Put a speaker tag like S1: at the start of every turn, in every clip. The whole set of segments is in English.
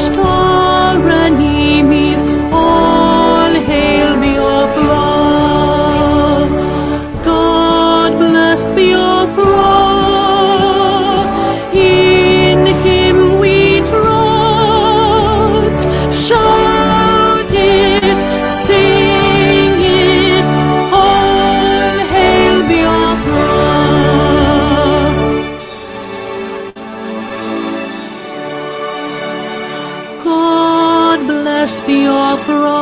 S1: vanquished our enemies. All hail Biafra. God bless Biafra. In him we trust. Shout it, sing it. All hail Biafra. God bless Biafra.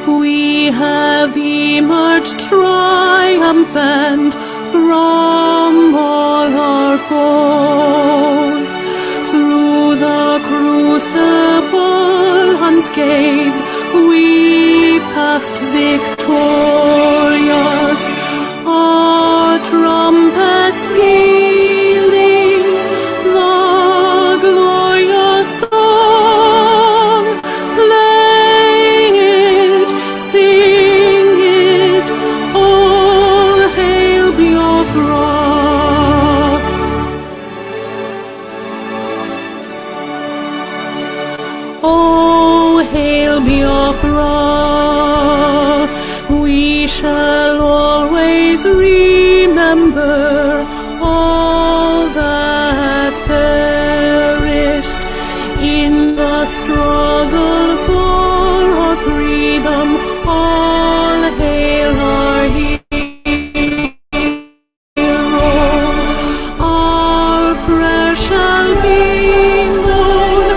S1: We have emerged triumphant from all our foes. Through the crucible unscathed, we passed victorious. Our trumpets pealing the glorious song. Play it, sing it, all hail Biafra. Oh, hail Biafra. We shall always remember all that perished in the struggle for our freedom. All hail our heroes. Our prayer shall be known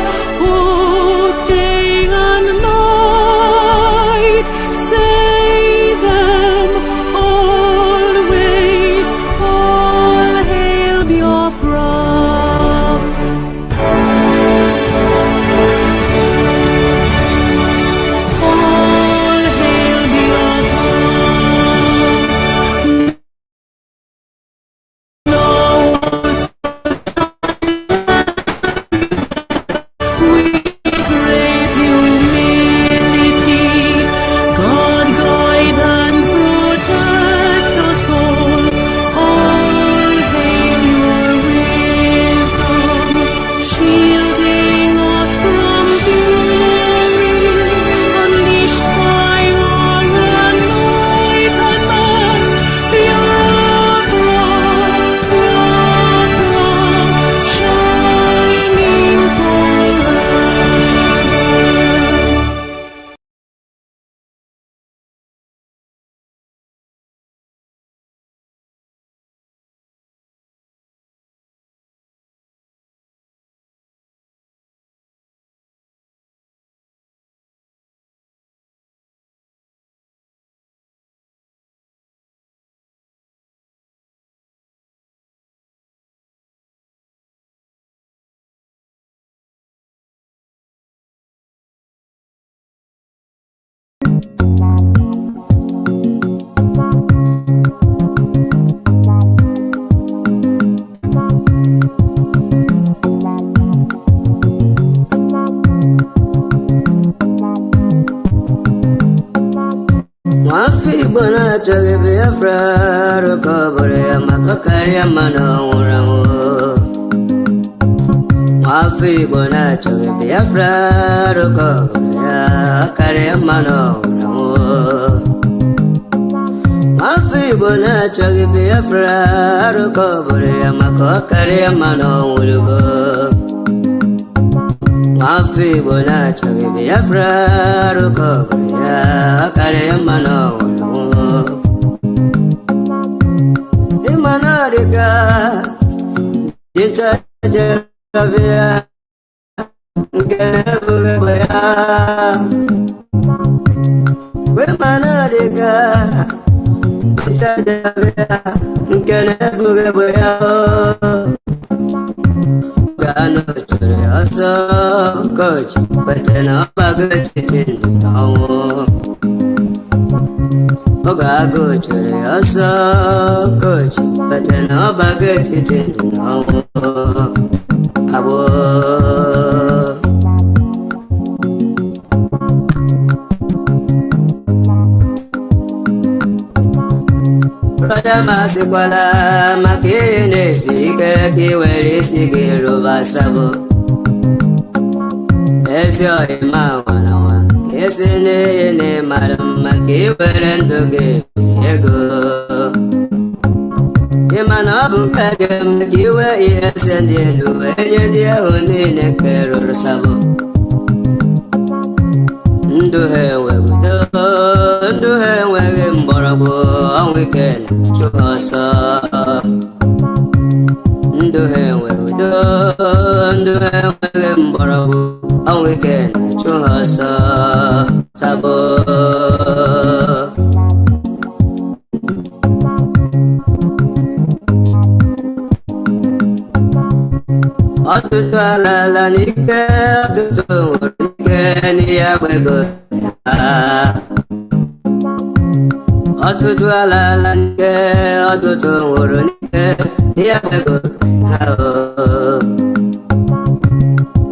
S1: both day and night. Say them always. All hail Biafra. All hail Biafra. No we crave humility. God guide and protect us all. All hail your wisdom, shielding us from fury, unleashed by your enlightenment. Biafra, Biafra, shining forever.
S2: Wafi bona chage Biafra rokobore makakari amano uramo. Wafi bona chage Biafra rokobore akari amano uramo. Wafi bona chage Biafra rokobore makakari amano urugo. Wafi bona chage Biafra rokobore akari amano uramo. Imanarika dinta jaravia ngebuge boya. Imanarika dinta jaravia ngebuge boya. Gano chore aso coach patena bagati tindao. Ogago chore aso coach patena bagati tindao. Abo Masikwala makine sike kiweli sike rubasabo ezi ọyịma nwalawa ka esi n'iyi na ịmara mma ka ị were ndụ gị ego ịma na ọ bụ nke ga-eme ka iwe ihe ese ndị elu wee nye ndị ahụ niile nke rụrụ sabụ ndụ ha enweghị udo ndụ ha enweghị mgbọrọgwụ ọnwụ ike na-achụ ha ọsọ ndụ ha enweghị udo ndụ ha enweghị mgbọrọgwụ ọnwụ ike na-achụ ha ọsọ sabụ ọtụtụ alala n'ike ọtụtụ nwere ike n'ihe agbego ọtụtụ alala n'ike ọtụtụ nwụrụ n'ike n'ihe agbego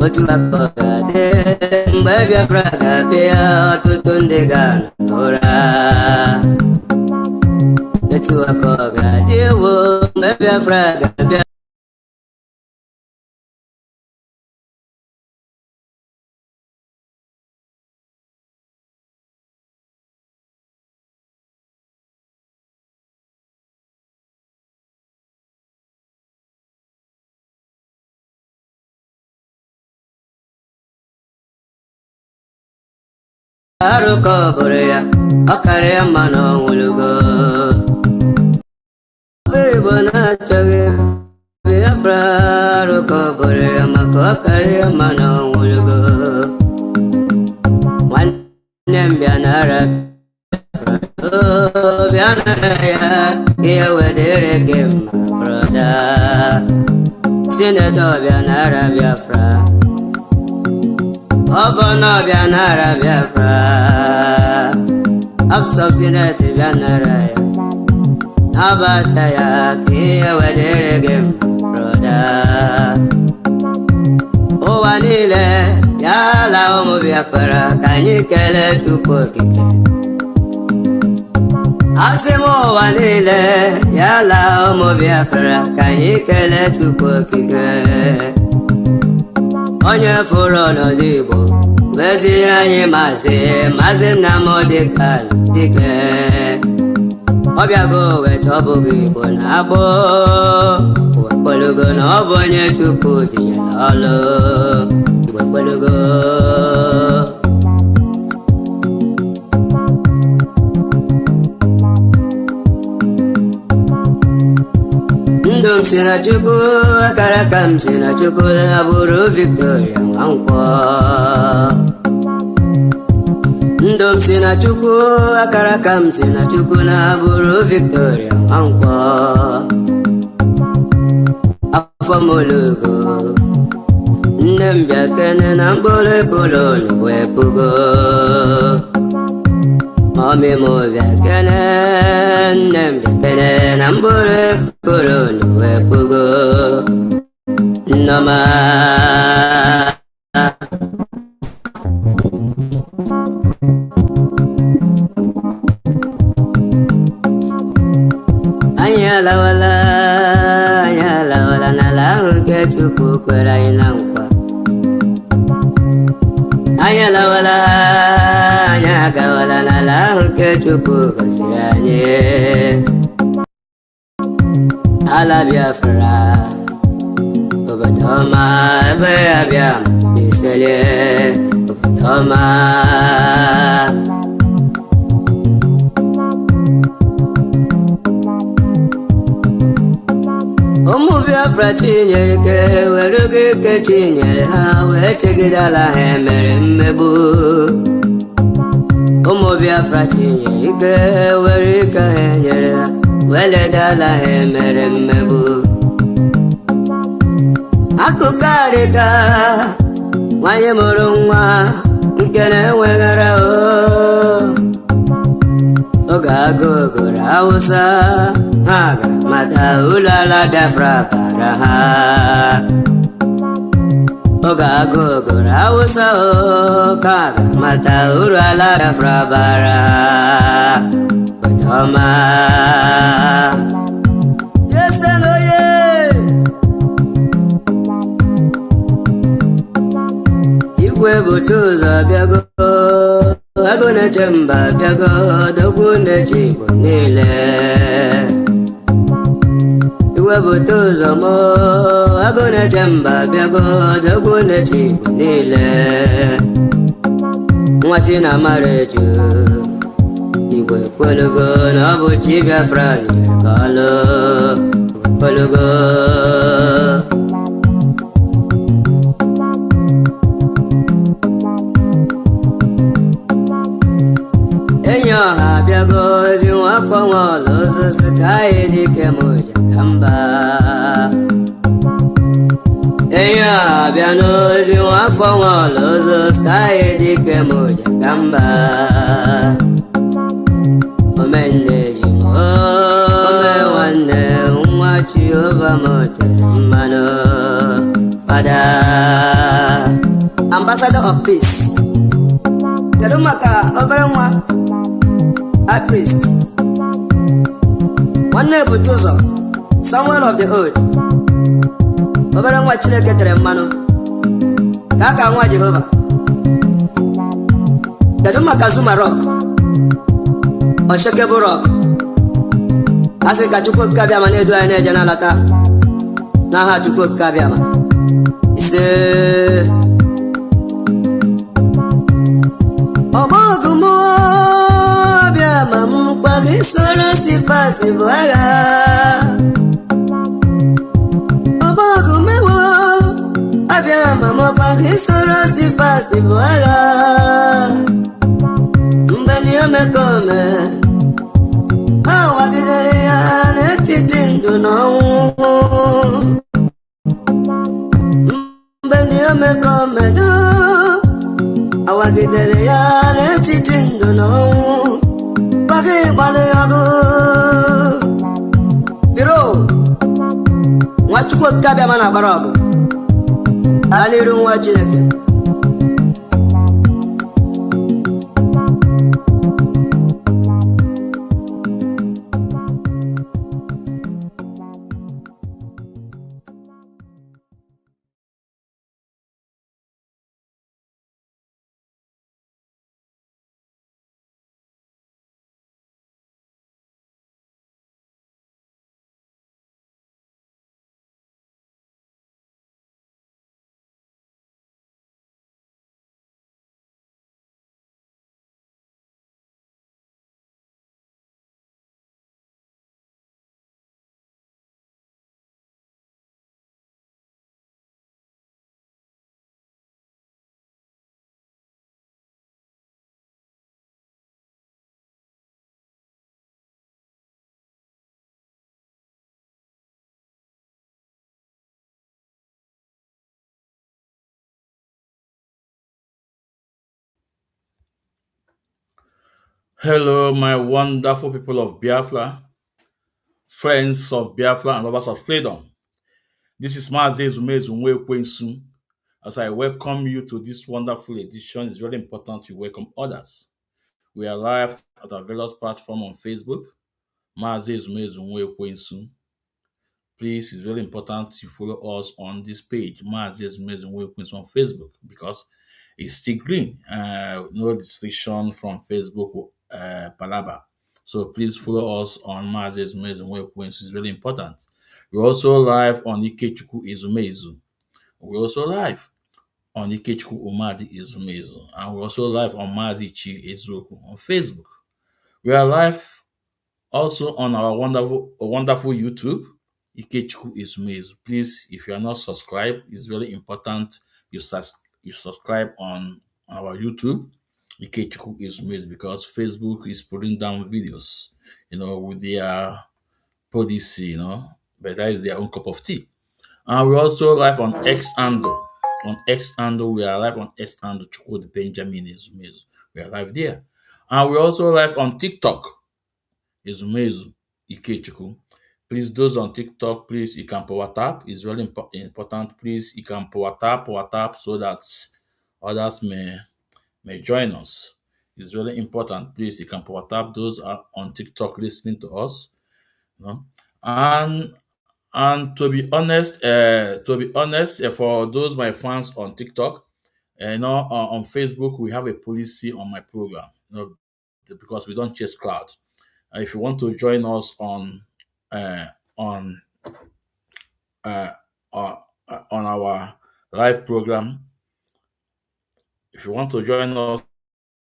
S2: otu aka ọ ga-adị mgbe Biafra ga-abịa ọtụtụ ndị ga-anọ n'ụra otu aka ọ ga-adị ewo mgbe Biafra ga-abịa arụkọ bụrụ ya ọ karịa mma na ọnwụlugo Igbo na-achọghị Biafra arụkọ bụrụ ya maka ọ karịa mma na ọnwụlugo nwanne m bịa nara bịa nara ya ihe wedere gị mma broda sinetọ bịa nara Biafra Governor bịa nara Biafra Absọbsineti bịa nara ya Abacha ya ka ihe wedere gị broda ụwa niile ya ala ụmụ Biafra ka anyị kelee Chukwu okike asị m ụwa niile ya ala ụmụ Biafra ka anyị kelee Chukwu okike onye fụrụ ọnọdụ Igbo wezie anyị maazị Nnamdi Kanu dike ọ bịago wee chọbụghị Igbo na-agbụ wekwelugo na ọ bụ onye Chukwu tinyere ọlụ wekwelugo ndụ m si na Chukwu akara ka m si na Chukwu na-abụrụ Victoria Nwankwọ ndụ m si na Chukwu akara ka m si na Chukwu na-abụrụ Victoria Nwankwọ afọ m olugo nne m bịa kene na mkpụrụ ekolo wee pugo ọmị m bịa kene nne m bịa kene na mkpụrụ ekolo wee pugo nnọma anyị alawala n'ala ahụ nke Chukwu kwere anyị na nkwa anyị alawala anyị agawala n'ala ahụ nke Chukwu gọziri anyị ala Biafra obodo ọma ebe ya bịa si selie obodo ọma ụmụ Biafra chinyere ike were oge ike chinyere ha wee chegidala ha emere mmegbu ụmụ Biafra chinyere ike were ike ha enyere ha wee ledala ha emere mmegbu akụkọ adịka nwanyị mụrụ nwa nke na-enweghara oge agụụ gụrụ Hausa ha ga-amata ụlọ ala Biafra bara ha oge agụụ gụrụ Hausa ka ga-amata ụlọ ala Biafra bara ọma yesenoye igwe bụ Iwebutuza bịago, agụ na-eche mba bịago, odogwu na-eche Igbo niile. Iwebutuza mo, agụ na-eche mba bịago, odogwu na-eche Igbo niile. Nwa Chinamara Eju, Igbo ekwelugo na ọ bụ Chi Biafra nyere ka ọlụ. Igbo ekwelugo. Enyi ọha abịago, ezi nwafọ nwa ọla ozosi ka anyị dike m ụja ka mba. Enyi ọha abịa n'ozi nwafọ nwa ọla ozosi ka anyị dike m ụja ka mba. Omenne ji m ome nwanne nwa Jehova m tere mmanụ. Fada Ambassador of Peace, kedu maka obere nwa High Priest nwanne ebute ụzọ Samuel of the Old, obere nwa Chineke tere mmanụ ka aka nwa Jehova. Kedu maka Zuma Rock, Unshakable Rock, asị ka Chukwu okike abịama na-edu anyị na-eje n'alata n'aha Chukwu okike abịama. Ise ọmọgụmụ abịama mkpa gị soro si pasi bụ agha. Ọmọgụmewo abịama mkpa gị soro si pasi bụ agha. Mgbe ndị omekome ha wagidere ya n'etiti ndụ na ọnwụ. Mgbe ndị omekome awagidere ya n'etiti ndụ na ọnwụ. Gbaga ịgbalị ọgụ biro nwa Chukwu okike abịama na-agbara ọgụ aliru nwa Chineke.
S3: Hello, my wonderful people of Biafra, friends of Biafra and lovers of freedom. This is Mazi Ezumezu Nwekwensu. As I welcome you to this wonderful edition, it's very important to welcome others. We are live at our various platforms on Facebook, Mazi Ezumezu Nwekwensu. Please, it's very important to follow us on this page, Mazi Ezumezu Nwekwensu on Facebook, because it's still green. No restriction from Facebook Palaba. So please follow us on Mazi Ezumezu Nwekwensu. It's really important. We're also live on Ikechukwu Ezumezu. We're also live on Ikechukwu Umadi Ezumezu. And we're also live on Mazi Chi Ezuoku on Facebook. We are live also on our wonderful YouTube, Ikechukwu Ezumezu. Please, if you are not subscribed, it's very important you subscribe on our YouTube, Ikechukwu Ezumezu, because Facebook is putting down videos, with their policy, but that is their own cup of tea. And we're also live on X Handle. On X Handle, we are live on X Handle, Chukwudi Benjamin Ezumezu. We are live there. And we're also live on TikTok, Ezumezu Ikechukwu. Please, those on TikTok, please, you can power tap. It's really important. Please, you can power tap so that others may join us. It's really important. Please, you can power tap. Those are on TikTok listening to us. And to be honest, for those my fans on TikTok, And on Facebook, we have a policy on my program, because we don't chase cloud. If you want to join us uh, on uh, uh, on our live program, if you want to join us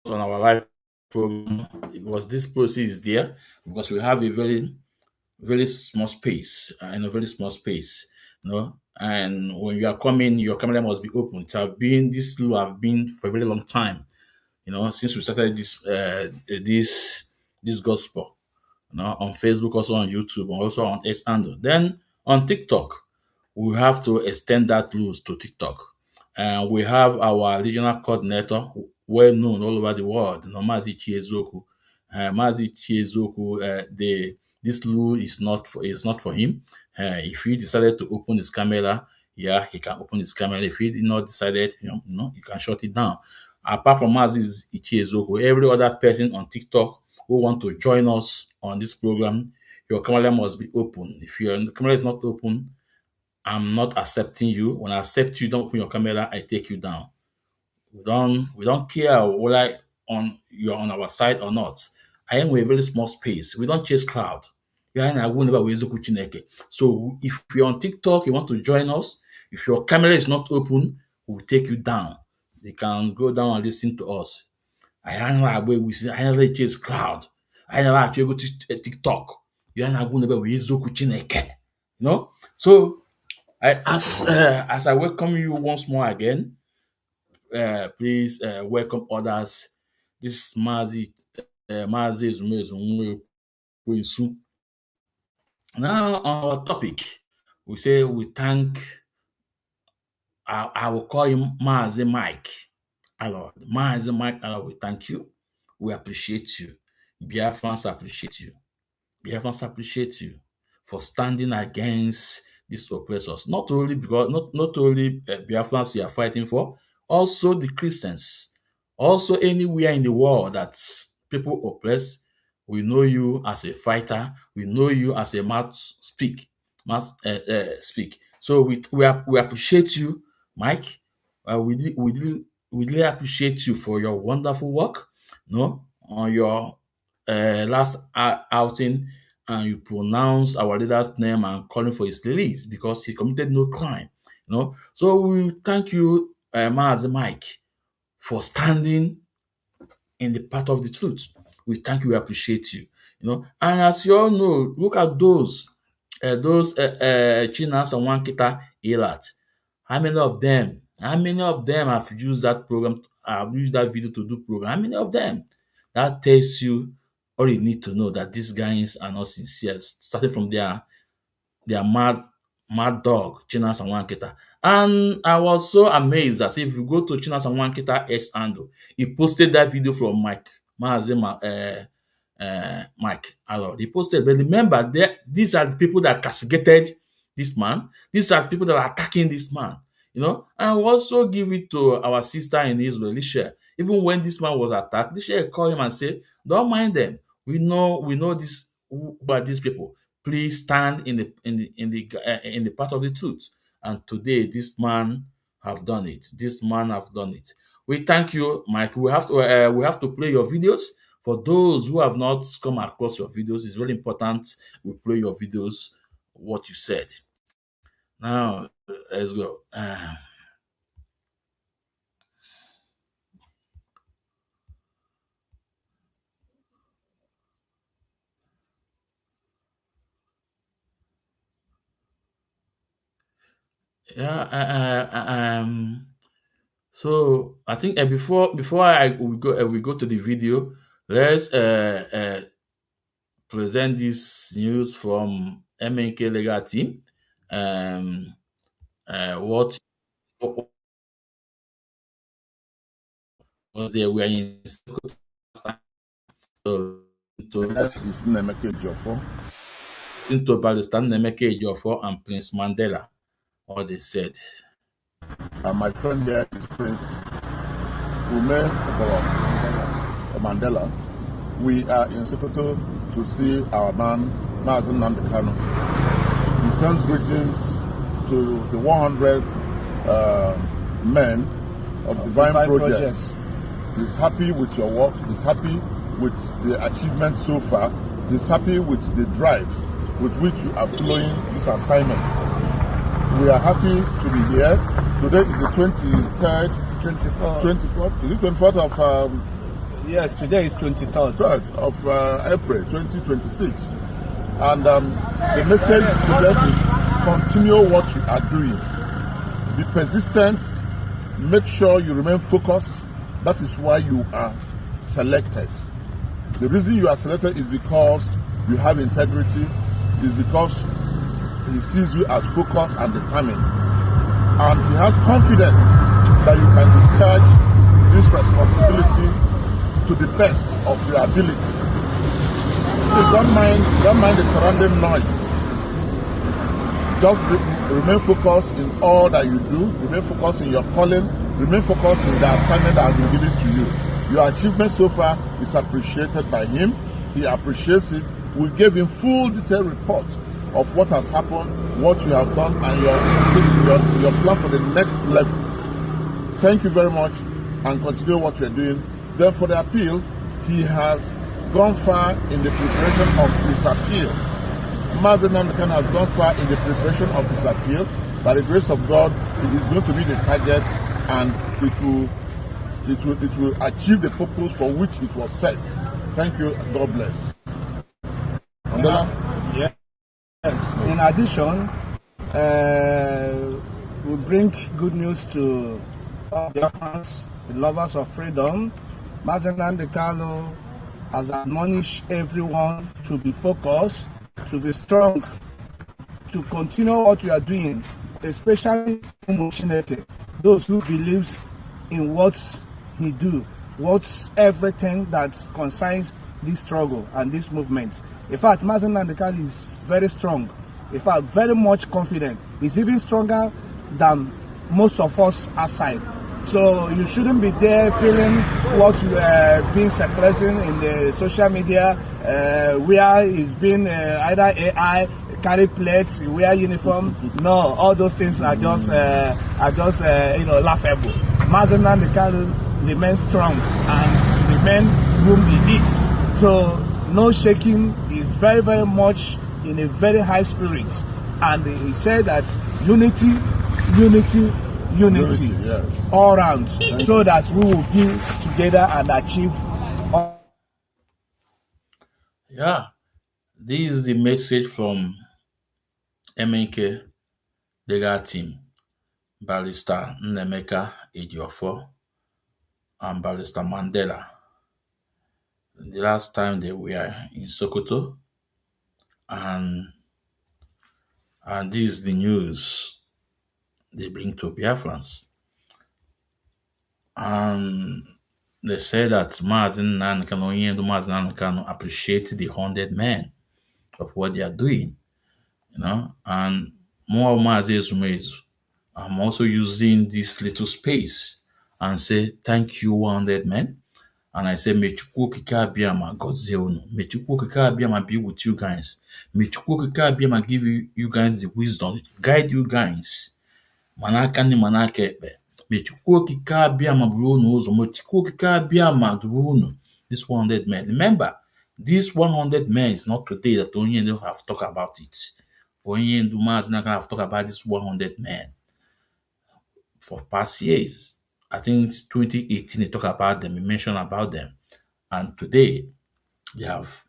S3: on our live program, because this policy is there, because we have a very small space, in a very small space, and when you are coming, your camera must be open. This law have been for a very long time, since we started this gospel, on Facebook, also on YouTube, and also on X handle. Then on TikTok, we have to extend that rules to TikTok. And we have our regional coordinator, well known all over the world, Mazi Chiezoku. Mazi Chiezoku, this rule is not for him. If he decided to open his camera, yeah, he can open his camera. If he did not decided, he can shut it down. Apart from Mazi Chiezoku, every other person on TikTok who want to join us on this program, your camera must be open. If your camera is not open, I'm not accepting you. When I accept you, don't open your camera, I take you down. We don't care whether you're on our side or not. I am with a very small space. We don't chase cloud. So if you're on TikTok, you want to join us, if your camera is not open, we'll take you down. You can go down and listen to us. I never chase cloud. I never actually go to TikTok. So as I welcome you once more again, please welcome others. This is Mazi Zumezu Nwekwuensu. Now on our topic, we thank. I will call him Mazi Mike. Arnold. Mazi Mike Arnold, we thank you. We appreciate you. Biafrans appreciate you. Biafrans appreciate you for standing against these oppressors. Not only Biafrans you are fighting for, also the Christians, also anywhere in the world that people oppress. We know you as a fighter. We know you as a mouth speak. So we appreciate you, Mike. We really appreciate you for your wonderful work. On your last outing, and you pronounce our leader's name and calling for his release because he committed no crime. So we thank you, Mazi Mike, for standing in the path of the truth. We thank you, we appreciate you. And as you all know, look at those Chinas and Wankita Elat. How many of them have used that program, have used that video to do program? How many of them? That tells you all you need to know, that these guys are not sincere, starting from their mad dog, Chinas and Wankita. And I was so amazed that if you go to Chinas and Wankita X handle, he posted that video from Mike Arnold. He posted, but remember, these are the people that castigated this man. These are the people that are attacking this man. And we also give it to our sister in Israel, Lisha. Even when this man was attacked, Lisha called him and said, "Don't mind them. We know this. Who are these people? Please stand in the path of the truth." And today, this man have done it. We thank you, Mike. We have to play your videos. For those who have not come across your videos, it's very important we play your videos, what you said. Now, let's go. So I think before we go to the video, let's present this news from MNK Legal Team. What was there? We are in Sinto Balistan, Nemeke Ejiofor, and Prince Mandela. All they said.
S4: And my friend here is Prince Ume Mandela. We are in Sokoto to see our man, Mazi Nnamdi Kanu. He sends greetings to the 100 men of divine projects.
S5: projects.
S4: He's happy with your work. He's happy with the achievement so far. He's happy with the drive with which you are following this assignment. We are happy to be here. Today is the 23rd, 24th. Is it 24th of
S5: Yes, today is 23rd.
S4: 3rd of April 2026. And the message to them is continue what you are doing. Be persistent. Make sure you remain focused. That is why you are selected. The reason you are selected is because you have integrity, is because he sees you as focused and determined. And he has confidence that you can discharge this responsibility to the best of your ability. Please don't mind the surrounding noise. Just remain focused in all that you do. Remain focused in your calling. Remain focused in the assignment that has been given to you. Your achievement so far is appreciated by him. He appreciates it. We gave him full detailed report of what has happened, what you have done, and your plan for the next level. Thank you very much, and continue what you are doing. Then for the appeal, he has gone far in the preparation of his appeal. Mazen Namdekan has gone far in the preparation of his appeal. By the grace of God, it is going to be the target, and it will achieve the purpose for which it was set. Thank you. God bless. Mandela?
S5: Yes. In addition, we bring good news to all Biafrans, the lovers of freedom. Mazen Namdekan has admonished everyone to be focused, to be strong, to continue what we are doing, especially those who believes in what he do, what's everything that concerns this struggle and this movement. In fact, Mazen Namdekan is very strong. In fact, very much confident. He's even stronger than most of us outside. So you shouldn't be there feeling what being circulating in the social media, where it's been either AI, carry plates, wear uniform. No, all those things are just laughable. Mazen Namdekan remains strong and remain whom he is. So no shaking. Is very, very much in a very high spirit, and he said that unity,
S4: Yes.
S5: all round, so that we will be together and achieve.
S3: Yeah, this is the message from MNK legal team, Barrister Nnemeka Ejiofor and Barrister Mandela. The last time they were in Sokoto, and this is the news they bring to Biafrans. And they say that Mazen Namdekan appreciate the 100 men of what they are doing, and more Mazen Ezumezu. I'm also using this little space and say thank you 100 men. And I say, may Chukwu Okike Abiyama gozie unu. May Chukwu Okike Abiyama be with you guys. May Chukwu Okike Abiyama give you guys the wisdom, guide you guys. Manaka ni manaka ekpe. May Chukwu Okike Abiyama buru unu ụzọ. May Chukwu Okike Abiyama duru unu. This 100 men. Remember, this 100 men is not today that Onyendu have talked about it. Onyendu Mazinaka have talked about this 100 men for past years. I think 2018 they talk about them, we mentioned about them. And today they have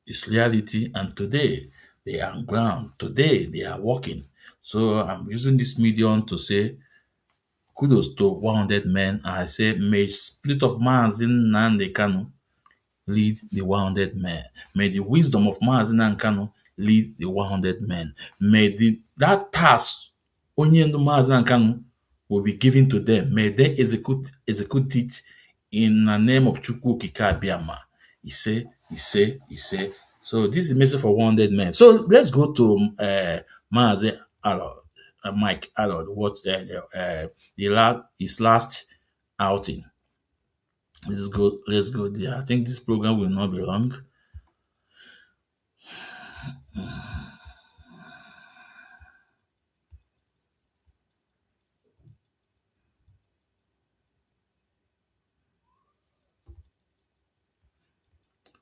S3: it's reality, and today they are on ground. Today they are working. So I'm using this medium to say kudos to 100 men. I say may split of Mazen Namdekan lead the 100 men. May the wisdom of Mazen Namdekan lead the 100 men. May that task Onyendu Mazen Namdekan will be given to them. May they execute it in the name of Chukwu Okike Abiyama. He say. So this is the message for 100 men. So let's go to Mazen Arnold, Mike Arnold. What his last outing. Let's go there. I think this program will not be long.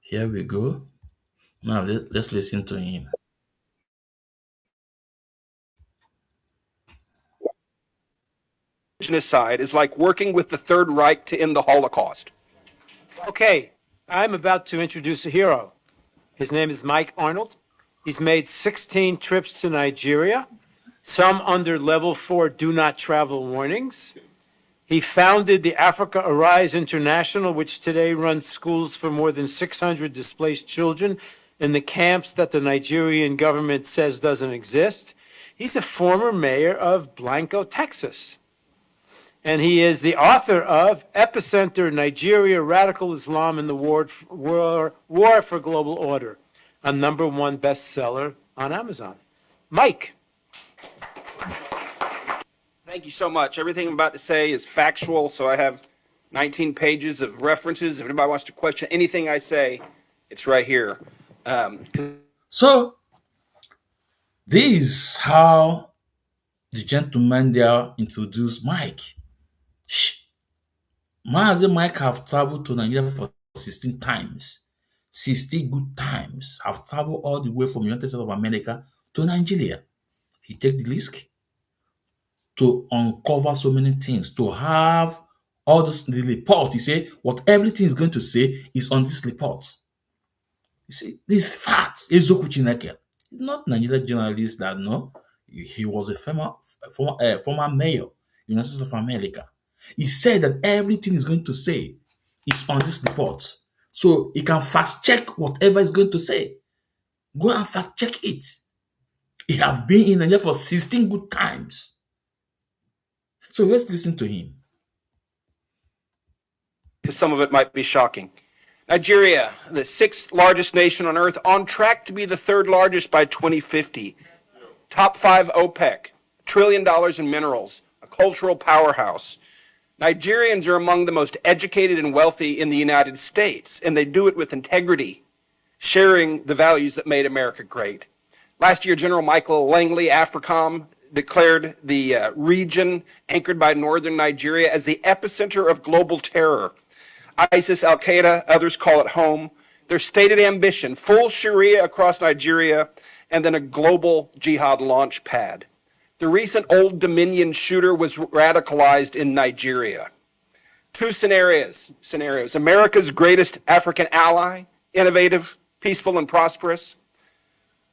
S3: Here we go. Now let's listen to him.
S6: Genocide is like working with the Third Reich to end the Holocaust.
S7: Okay, I'm about to introduce a hero. His name is Mike Arnold. He's made 16 trips to Nigeria, some under level 4 do not travel warnings. He founded the Africa Arise International, which today runs schools for more than 600 displaced children in the camps that the Nigerian government says doesn't exist. He's a former mayor of Blanco, Texas. And he is the author of Epicenter, Nigeria, Radical Islam and the War for Global Order, a #1 bestseller on Amazon. Mike.
S6: Thank you so much. Everything I'm about to say is factual, so I have 19 pages of references. If anybody wants to question anything I say, it's right here.
S3: So this is how the gentleman there introduced Mike. Mazi Mike have traveled to Nigeria for 16 times. 60 good times. Have traveled all the way from the United States of America to Nigeria. He take the risk to uncover so many things, to have all the report. He say what everything is going to say is on this report. You see, this facts. Ezoku Chineke. He's not Nigerian journalist that no. He was a former mayor in the United States of America. He said that everything he's going to say is on this report. So he can fact check whatever he's going to say. Go and fact check it. He have been in Nigeria for 16 good times. So let's listen to him.
S6: Because some of it might be shocking. Nigeria, the 6th largest nation on earth, on track to be the 3rd largest by 2050. Top 5 OPEC, $1 trillion in minerals, a cultural powerhouse. Nigerians are among the most educated and wealthy in the United States, and they do it with integrity, sharing the values that made America great. Last year, General Michael Langley, AFRICOM, declared the region anchored by northern Nigeria as the epicenter of global terror. ISIS, Al-Qaeda, others call it home. Their stated ambition, full Sharia across Nigeria, and then a global jihad launch pad. The recent Old Dominion shooter was radicalized in Nigeria. Two scenarios. America's greatest African ally, innovative, peaceful, and prosperous,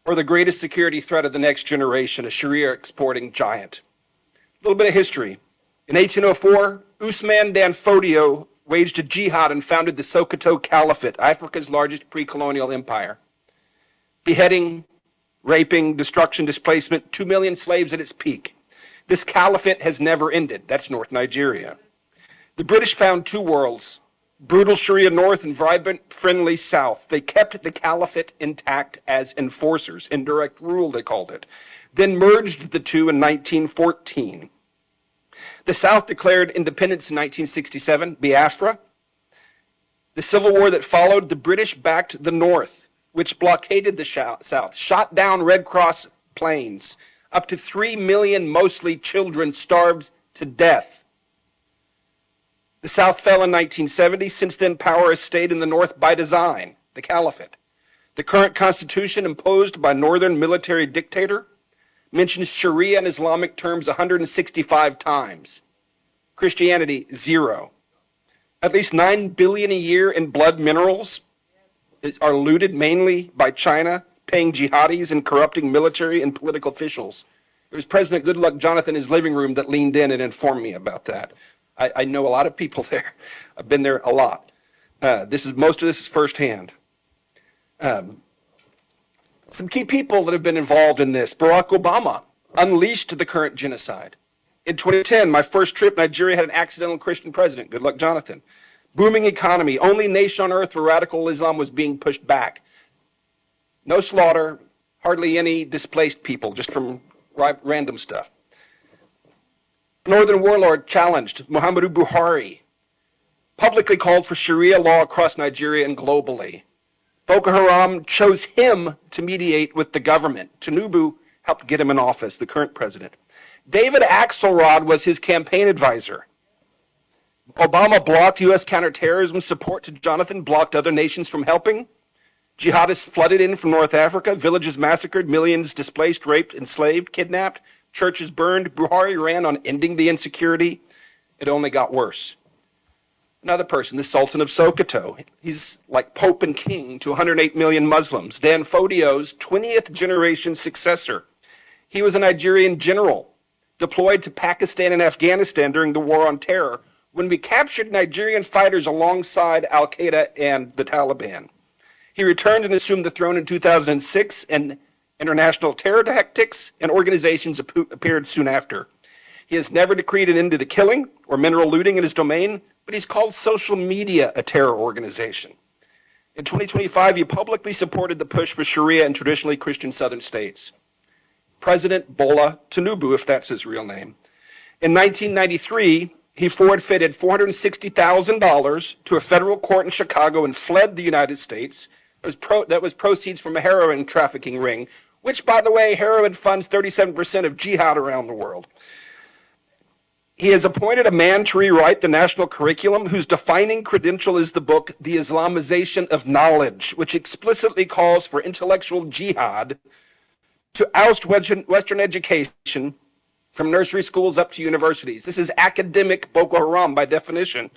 S6: or the greatest security threat of the next generation, a Sharia exporting giant. A little bit of history. In 1804, Usman Dan Fodio waged a jihad and founded the Sokoto Caliphate, Africa's largest pre-colonial empire. Beheading, raping, destruction, displacement, 2 million slaves at its peak. This caliphate has never ended. That's North Nigeria. The British found two worlds, brutal Sharia North and vibrant, friendly South. They kept the caliphate intact as enforcers, indirect rule they called it, then merged the two in 1914. The South declared independence in 1967, Biafra. The civil war that followed, the British backed the North, which blockaded the South, shot down Red Cross planes. Up to 3 million, mostly children, starved to death. The South fell in 1970. Since then, power has stayed in the North by design, the caliphate. The current constitution, imposed by northern military dictator, mentions Sharia in Islamic terms 165 times. Christianity, 0. At least $9 billion a year in blood minerals are looted mainly by China, paying jihadis and corrupting military and political officials. It was President Goodluck Jonathan in his living room that leaned in and informed me about that. I know a lot of people there. I've been there a lot. Most of this is firsthand. Some key people that have been involved in this. Barack Obama unleashed the current genocide. In 2010, my first trip, Nigeria had an accidental Christian president, Goodluck Jonathan. Booming economy, only nation on earth where radical Islam was being pushed back. No slaughter, hardly any displaced people, just from random stuff. Northern warlord challenged Muhammadu Buhari, publicly called for Sharia law across Nigeria and globally. Boko Haram chose him to mediate with the government. Tinubu helped get him in office, the current president. David Axelrod was his campaign advisor. Obama blocked U.S. counterterrorism support to Jonathan, blocked other nations from helping. Jihadists flooded in from North Africa, villages massacred, millions displaced, raped, enslaved, kidnapped, churches burned. Buhari ran on ending the insecurity. It only got worse. Another person, the Sultan of Sokoto. He's like Pope and King to 108 million Muslims. Dan Fodio's 20th generation successor. He was a Nigerian general deployed to Pakistan and Afghanistan during the War on Terror when we captured Nigerian fighters alongside Al-Qaeda and the Taliban. He returned and assumed the throne in 2006, and international terror tactics and organizations appeared soon after. He has never decreed an end to the killing or mineral looting in his domain, but he's called social media a terror organization. In 2025, he publicly supported the push for Sharia in traditionally Christian southern states. President Bola Tinubu, if that's his real name. In 1993, he forfeited $460,000 to a federal court in Chicago and fled the United States. That was proceeds from a heroin trafficking ring, which, by the way, heroin funds 37% of jihad around the world. He has appointed a man to rewrite the national curriculum whose defining credential is the book, The Islamization of Knowledge, which explicitly calls for intellectual jihad to oust Western education from nursery schools up to universities. This is academic Boko Haram by definition.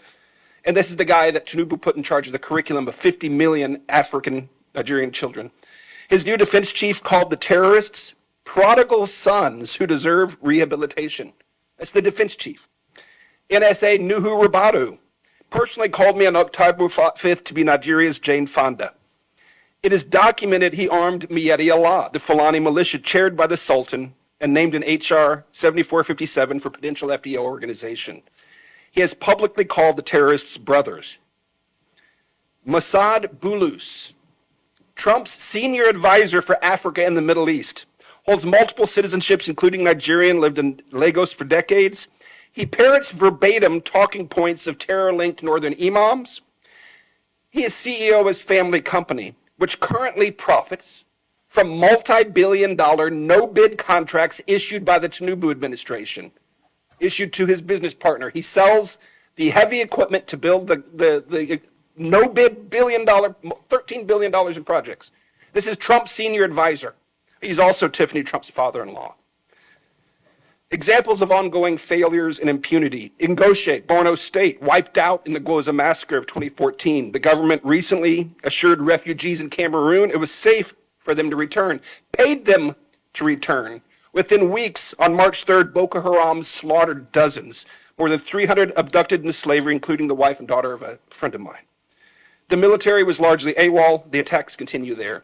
S6: And this is the guy that Tinubu put in charge of the curriculum of 50 million African Nigerian children. His new defense chief called the terrorists prodigal sons who deserve rehabilitation. That's the defense chief. NSA Nuhu Ribadu personally called me on October 5th to be Nigeria's Jane Fonda. It is documented he armed Miyeti Allah, the Fulani militia chaired by the Sultan and named in HR 7457 for potential FDO organization. He has publicly called the terrorists brothers. Mossad Bulus, Trump's senior advisor for Africa and the Middle East, holds multiple citizenships, including Nigerian, lived in Lagos for decades. He parrots verbatim talking points of terror-linked northern imams. He is CEO of his family company, which currently profits from multi-billion-dollar no-bid contracts issued by the Tinubu administration, issued to his business partner. He sells the heavy equipment to build the no-bid billion-dollar, $13 billion in projects. This is Trump's senior advisor. He's also Tiffany Trump's father-in-law. Examples of ongoing failures and impunity. Ngoshe, Borno State, wiped out in the Gwoza massacre of 2014. The government recently assured refugees in Cameroon it was safe for them to return, paid them to return. Within weeks, on March 3rd, Boko Haram slaughtered dozens, more than 300 abducted into slavery, including the wife and daughter of a friend of mine. The military was largely AWOL. The attacks continue there.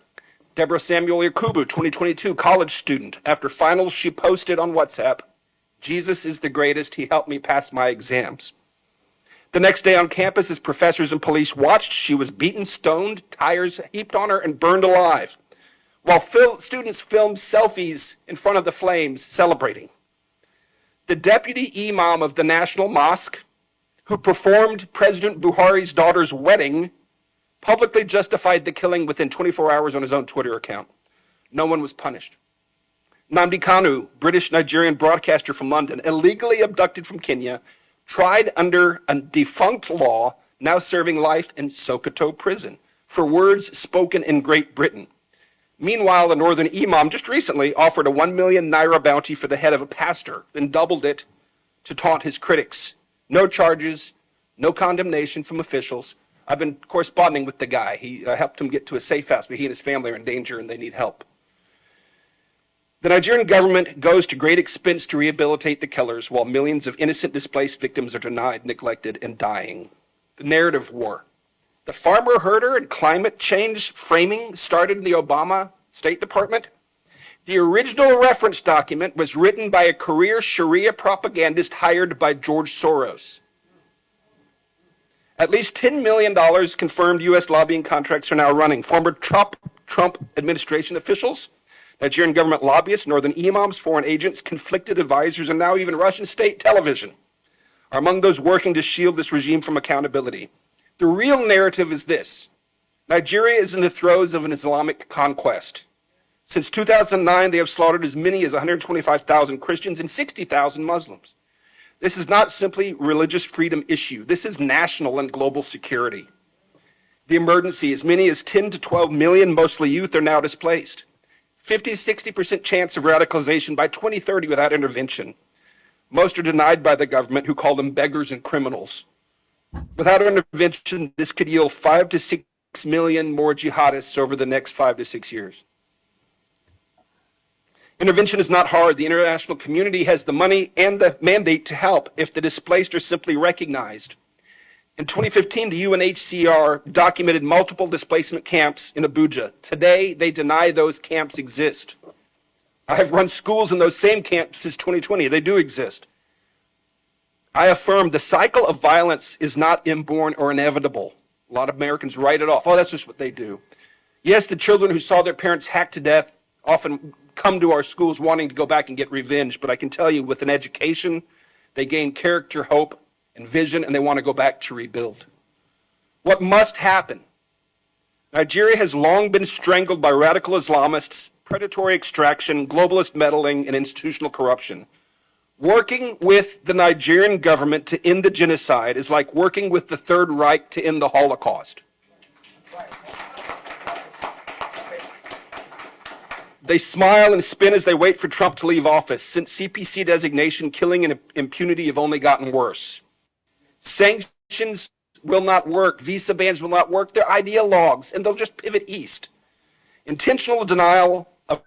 S6: Deborah Samuel Yakubu, 2022, college student. After finals, she posted on WhatsApp, "Jesus is the greatest. He helped me pass my exams." The next day on campus, as professors and police watched, she was beaten, stoned, tires heaped on her, and burned alive, while students filmed selfies in front of the flames celebrating. The deputy imam of the National Mosque, who performed President Buhari's daughter's wedding, publicly justified the killing within 24 hours on his own Twitter account. No one was punished. Nnamdi Kanu, British Nigerian broadcaster from London, illegally abducted from Kenya, tried under a defunct law, now serving life in Sokoto prison for words spoken in Great Britain. Meanwhile, the northern imam just recently offered a 1 million naira bounty for the head of a pastor, then doubled it to taunt his critics. No charges, no condemnation from officials. I've been corresponding with the guy. He helped him get to a safe house, but he and his family are in danger and they need help. The Nigerian government goes to great expense to rehabilitate the killers, while millions of innocent displaced victims are denied, neglected, and dying. The narrative war. The farmer herder and climate change framing started in the Obama State Department. The original reference document was written by a career Sharia propagandist hired by George Soros. At least $10 million confirmed U.S. lobbying contracts are now running. Former Trump administration officials, Nigerian government lobbyists, northern imams, foreign agents, conflicted advisors, and now even Russian state television are among those working to shield this regime from accountability. The real narrative is this: Nigeria is in the throes of an Islamic conquest. Since 2009, they have slaughtered as many as 125,000 Christians and 60,000 Muslims. This is not simply religious freedom issue. This is national and global security. the emergency, as many as 10 to 12 million, mostly youth, are now displaced. 50 to 60% chance of radicalization by 2030 without intervention. Most are denied by the government, who call them beggars and criminals. Without intervention, this could yield 5 to 6 million more jihadists over the next 5 to 6 years. Intervention is not hard. The international community has the money and the mandate to help if the displaced are simply recognized. In 2015, the UNHCR documented multiple displacement camps in Abuja. Today, they deny those camps exist. I have run schools in those same camps since 2020. They do exist. I affirm the cycle of violence is not inborn or inevitable. A lot of Americans write it off. Oh, that's just what they do. Yes, the children who saw their parents hacked to death often come to our schools wanting to go back and get revenge. But I can tell you, with an education, they gain character, hope, and vision, and they want to go back to rebuild. What must happen? Nigeria has long been strangled by radical Islamists, predatory extraction, globalist meddling, and institutional corruption. Working with the Nigerian government to end the genocide is like working with the Third Reich to end the Holocaust. They smile and spin as they wait for Trump to leave office. Since CPC designation, killing and impunity have only gotten worse. Sanctions will not work. Visa bans will not work. They're ideologues, and they'll just pivot east. Intentional denial of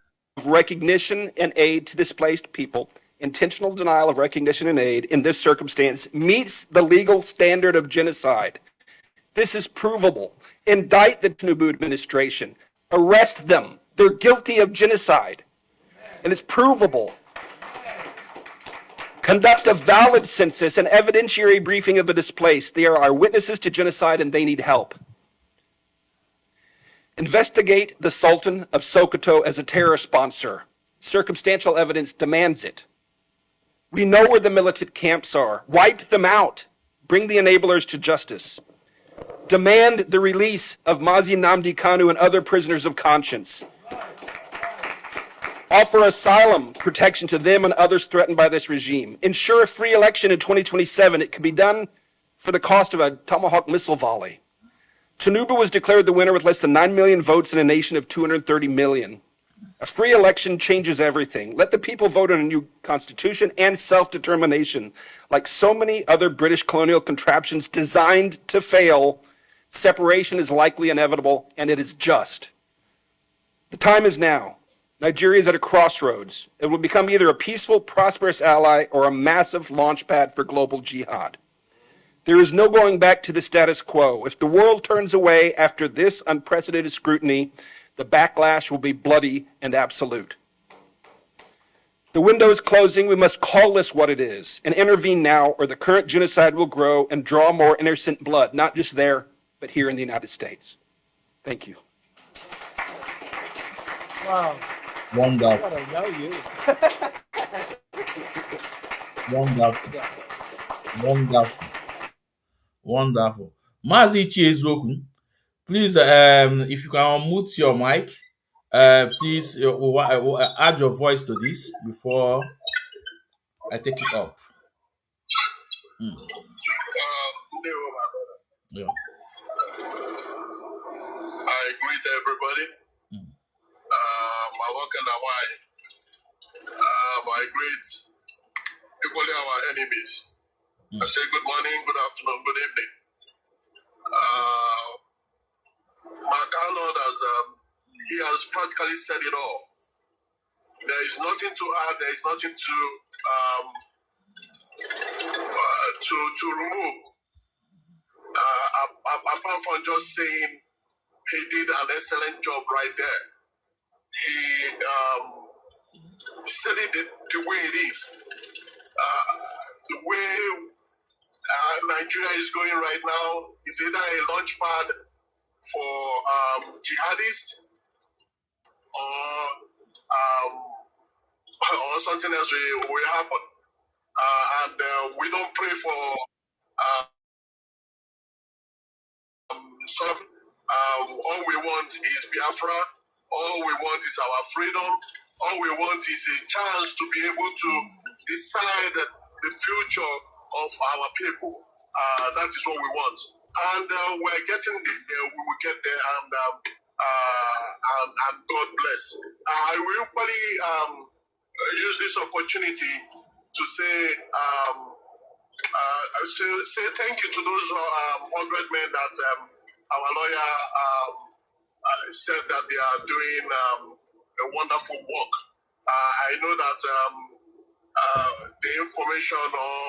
S6: recognition and aid to displaced people, intentional denial of recognition and aid in this circumstance meets the legal standard of genocide. This is provable. Indict the Tinubu administration. Arrest them. They're guilty of genocide, and it's provable. Conduct a valid census and evidentiary briefing of the displaced. They are our witnesses to genocide, and they need help. Investigate the Sultan of Sokoto as a terror sponsor. Circumstantial evidence demands it. We know where the militant camps are. Wipe them out. Bring the enablers to justice. Demand the release of Mazi Nnamdi Kanu and other prisoners of conscience. Offer asylum protection to them and others threatened by this regime. Ensure a free election in 2027. It can be done for the cost of a Tomahawk missile volley. Tinubu was declared the winner with less than 9 million votes in a nation of 230 million. A free election changes everything. Let the people vote on a new constitution and self-determination. Like so many other British colonial contraptions designed to fail, separation is likely inevitable, and it is just. The time is now. Nigeria is at a crossroads. It will become either a peaceful, prosperous ally or a massive launchpad for global jihad. There is no going back to the status quo. If the world turns away after this unprecedented scrutiny, the backlash will be bloody and absolute. The window is closing. We must call this what it is and intervene now, or the current genocide will grow and draw more innocent blood, not just there, but here in the United States. Thank you.
S7: Wow.
S3: Wonderful.
S7: I don't know you.
S3: Wonderful. Wonderful. Wonderful. Mazi Chiezoku, please, if you can unmute your mic, please add your voice to this before I take it up. Yeah.
S8: I greet everybody. I work in Hawaii. I greet equally our enemies. I say good morning, good afternoon, good evening. Mark Arnold he has practically said it all. There is nothing to add. There is nothing to remove. Apart from just saying he did an excellent job right there. He said it the way it is. The way Nigeria is going right now is either a launch pad for jihadists or something else will happen. And we don't pray for all we want is Biafra. All we want is our freedom. All we want is a chance to be able to decide the future of our people. That is what we want. and we're getting there. We will get there, and God bless. I will equally use this opportunity to say thank you to those 100 men that our lawyer said that they are doing a wonderful work. I know that the information or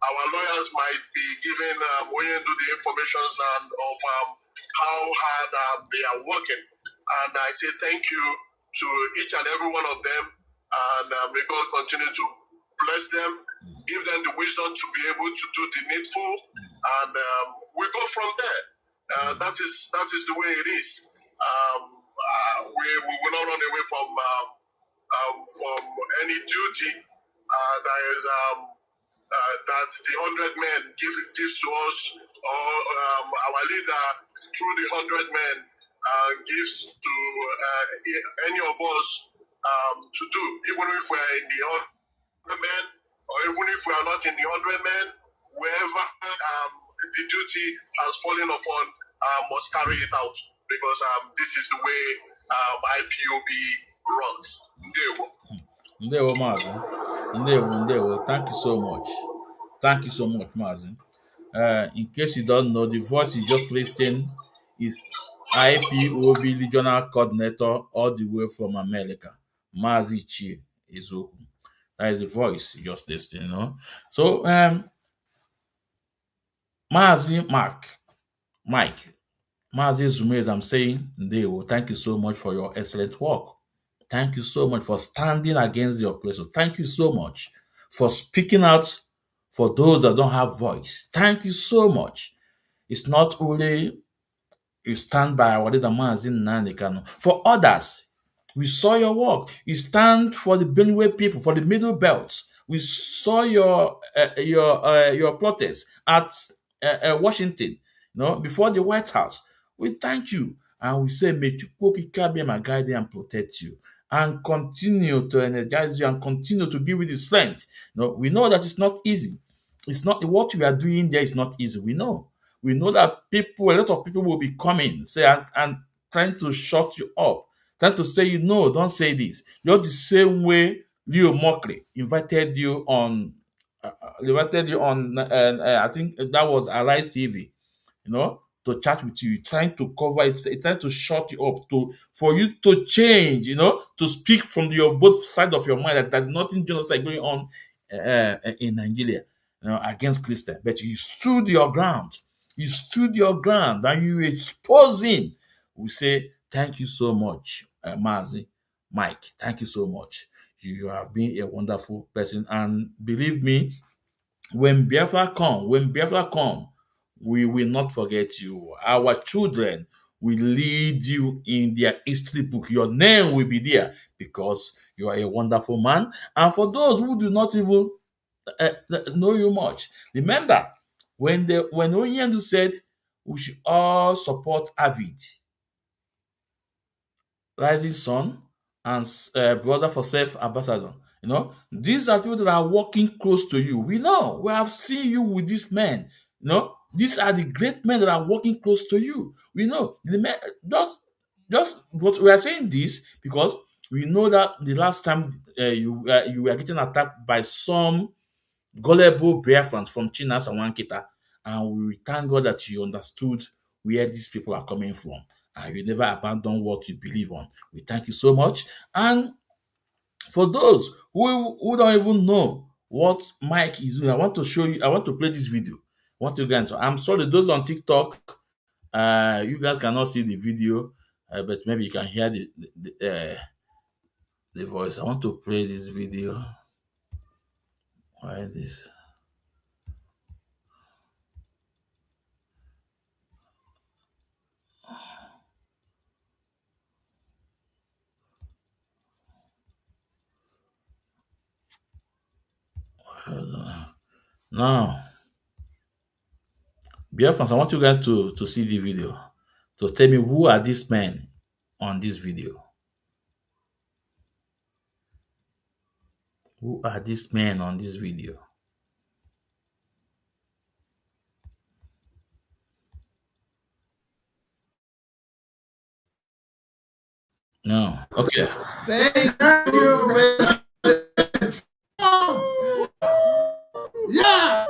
S8: our lawyers might be giving Oyendu the information and of how hard they are working. And I say thank you to each and every one of them. And may God continue to bless them, give them the wisdom to be able to do the needful. And we go from there. That is the way it is. We will not run away from any duty that is that the 100 men gives to us, or our leader through the 100 men gives to any of us to do, even if we are in the 100 men, or even if we are not in the 100 men, wherever the duty has fallen upon, must carry it out, because this is the way IPOB runs. Ndewo.
S3: Ndewo, Mazi. Ndewo. Thank you so much. Thank you so much, Mazi. In case you don't know, the voice you just listened is IPOB Regional Coordinator all the way from America, Mazi Chi Ezoku. That is the voice you just listened, you know. So, Mazi Mike, Mazi Zumez, I'm saying, Ndewo, thank you so much for your excellent work. Thank you so much for standing against the oppressor. Thank you so much for speaking out for those that don't have voice. Thank you so much. It's not only you stand by our leader Mazin Nandekano. For others, we saw your work. You stand for the Benue people, for the Middle Belt. We saw your protest at Washington, before the White House. We thank you and we say, may Chukwuka be my guide and protect you, and continue to energize you and continue to give you the strength. We know that it's not easy. It's not what we are doing there is not easy. We know. We know that a lot of people will be coming, say and trying to shut you up, trying to say, no, don't say this. You're the same way Leo Mockery invited you on, I think that was Arise TV, to chat with you, trying to cover it, trying to shut you up, for you to change, to speak from your both side of your mind that there's nothing genocide going on in Nigeria, against Christian. But you stood your ground. You stood your ground and you exposed him. We say, thank you so much, Mazi, Mike. Thank you so much. You have been a wonderful person. And believe me, when Biafra come, we will not forget you. Our children will lead you in their history book. Your name will be there because you are a wonderful man. And for those who do not even uh, know you much, remember when Onyendu said we should all support Avid, Rising Sun, and Brother for Self Ambassador. These are people that are working close to you. We know. We have seen you with these men. These are the great men that are working close to you. We know. The men, but we are saying this because we know that the last time you were getting attacked by some gullible Biafrans from Chinas and Wankita, and we thank God that you understood where these people are coming from, and you never abandon what you believe on. We thank you so much. And for those who don't even know what Mike is doing, I want to show you. I want to play this video. I want you guys. I'm sorry, those on TikTok, you guys cannot see the video, but maybe you can hear the voice. I want to play this video. Why is this? Now, Biafrans, I want you guys to see the video, to tell me who are these men on this video. Who are these men on this video? No. Okay.
S1: Thank you.
S9: Yeah!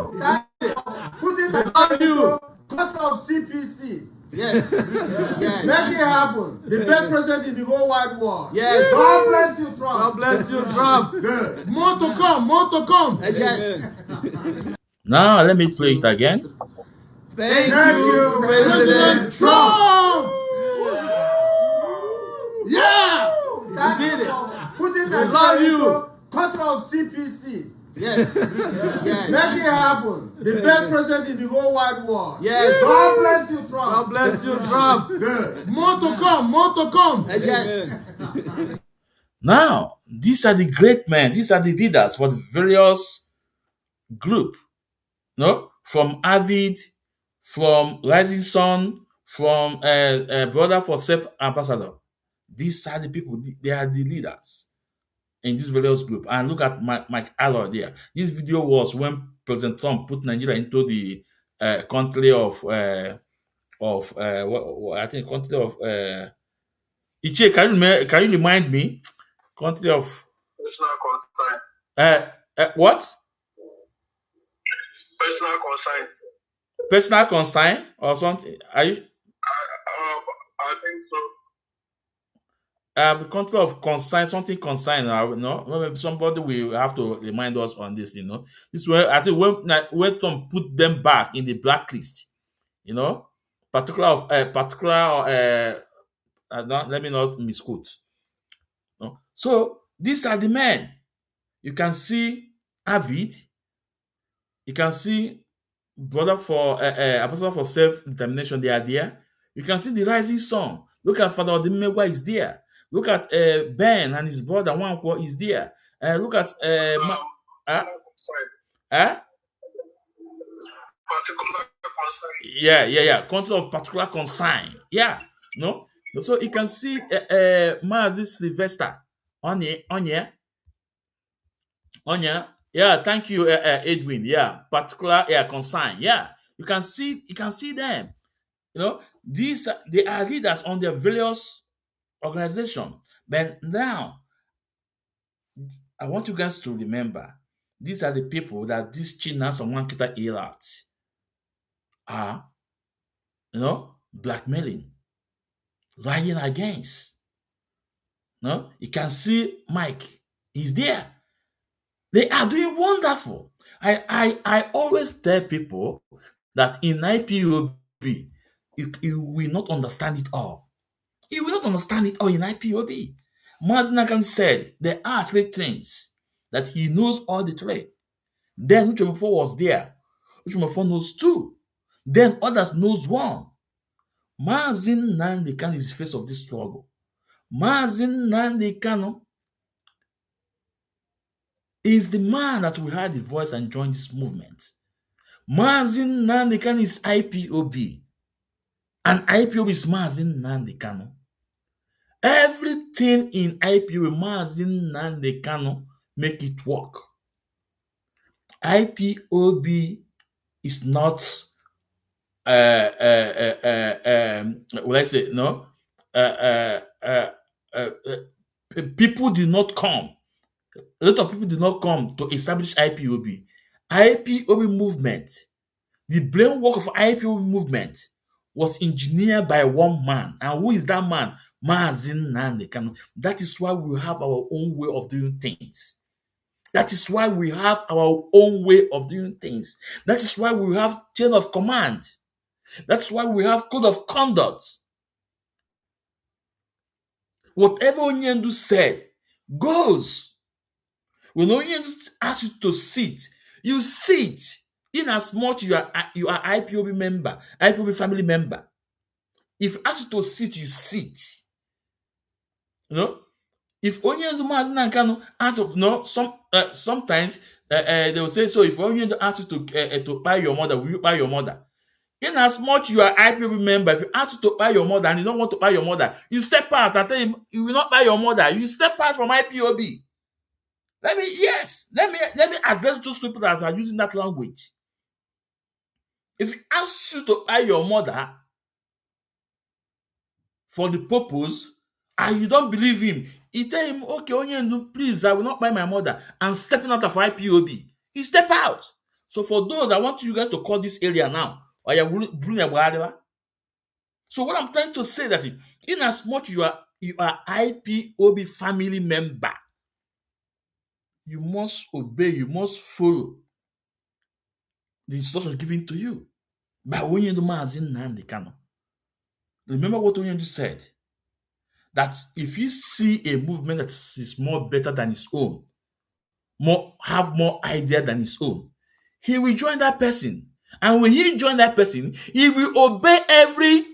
S9: Put it on you. Cut off CPC.
S1: Yes. Yes.
S9: Make it happen. The best president in the whole wide world.
S1: Yes.
S9: God bless you, Trump.
S1: God bless you, Trump.
S9: Good. More to come. More to come.
S1: Yes.
S3: Now let me play it again.
S1: Thank
S9: Thank
S1: you,
S9: you,
S1: President
S9: President
S1: Trump.
S9: Yeah!
S1: You did it.
S9: Put it
S1: We love you.
S9: Cut off CPC.
S1: Yes. Yes.
S9: Make it happen. The best president in the whole wide world.
S1: Yes.
S9: God bless you, Trump.
S1: God bless you, Trump.
S9: Good. More to come. More to come.
S1: Yes.
S3: Now, these are the great men, these are the leaders for the various group. No? From Avid, from Rising Sun, from Brother for Self Ambassador. These are the people, they are the leaders in this various group. And look at Mike Alloy there. This video was when President Trump put Nigeria into the country of I think country of Ichie, can you remind me? Country of
S8: Personal concern.
S3: what?
S8: Personal concern.
S3: Personal consign or something? Are you
S8: I think so.
S3: the country of consign, something consign? No, maybe somebody will have to remind us on this. This way I think when Trump put them back in the blacklist, particular of let me not misquote. No? So these are the men. You can see Avid. You can see Brother for Apostle for Self-Determination. They are there. You can see the Rising Sun. Look at Father Odimegwa is there. Look at Ben and his brother Wankwo is there. Look at
S8: Concern. Particular concern.
S3: Yeah. Country of particular concern. Yeah. No. So you can see Mazi Sylvester on here. Yeah, thank you, Edwin. Yeah, particular concern. Yeah, you can see them. They are leaders on their various organization. But now, I want you guys to remember, these are the people that these Chinas and Wankita Irats are, blackmailing, lying against. No, you can see Mike. He's there. They are doing wonderful. I always tell people that in IPOB, you will not understand it all. You will not understand it all in IPOB. Maznakan said there are three things that he knows all the three. Then Uchomofo was there. Uchomofo knows two. Then others knows one. Mazin Nandikan is the face of this struggle. Mazin Nandikan is the man that we heard the voice and joined this movement. Mazin Nandikan is IPOB. And IPOB is Mazin Nandikan. Everything in IPOB, Mazin Nandikan make it work. IPOB is not will I say no? People do not come. A lot of people did not come to establish IPOB. IPOB movement, the brain work of IPOB movement was engineered by one man. And who is that man? Mazin Nandekan. That is why we have our own way of doing things. That is why we have our own way of doing things. That is why we have chain of command. That's why we have code of conduct. Whatever Onyendu said goes. When Onyendu asks you to sit, you sit. In as much you are IPOB member, IPOB family member. If asked you to sit, you sit. If Onyendu Mazinankano asks sometimes they will say, so if Onyendu asks you to buy your mother, will you buy your mother? In as much you are IPOB member, if you ask you to buy your mother and you don't want to buy your mother, you step out and tell him you will not buy your mother. You step out from IPOB. Let me address those people that are using that language. If he asks you to buy your mother for the purpose and you don't believe him, you tell him, okay, Onyendu, please, I will not buy my mother, and stepping out of IPOB. You step out. So for those, I want you guys to call this area now. So what I'm trying to say that in as much you are IPOB family member, you must obey, you must follow the instructions given to you by Onyendu Mazin Nnamdi Kanu. Remember what Onyendu said, that if you see a movement that is more better than his own, have more idea than his own, he will join that person. And when he join that person, he will obey every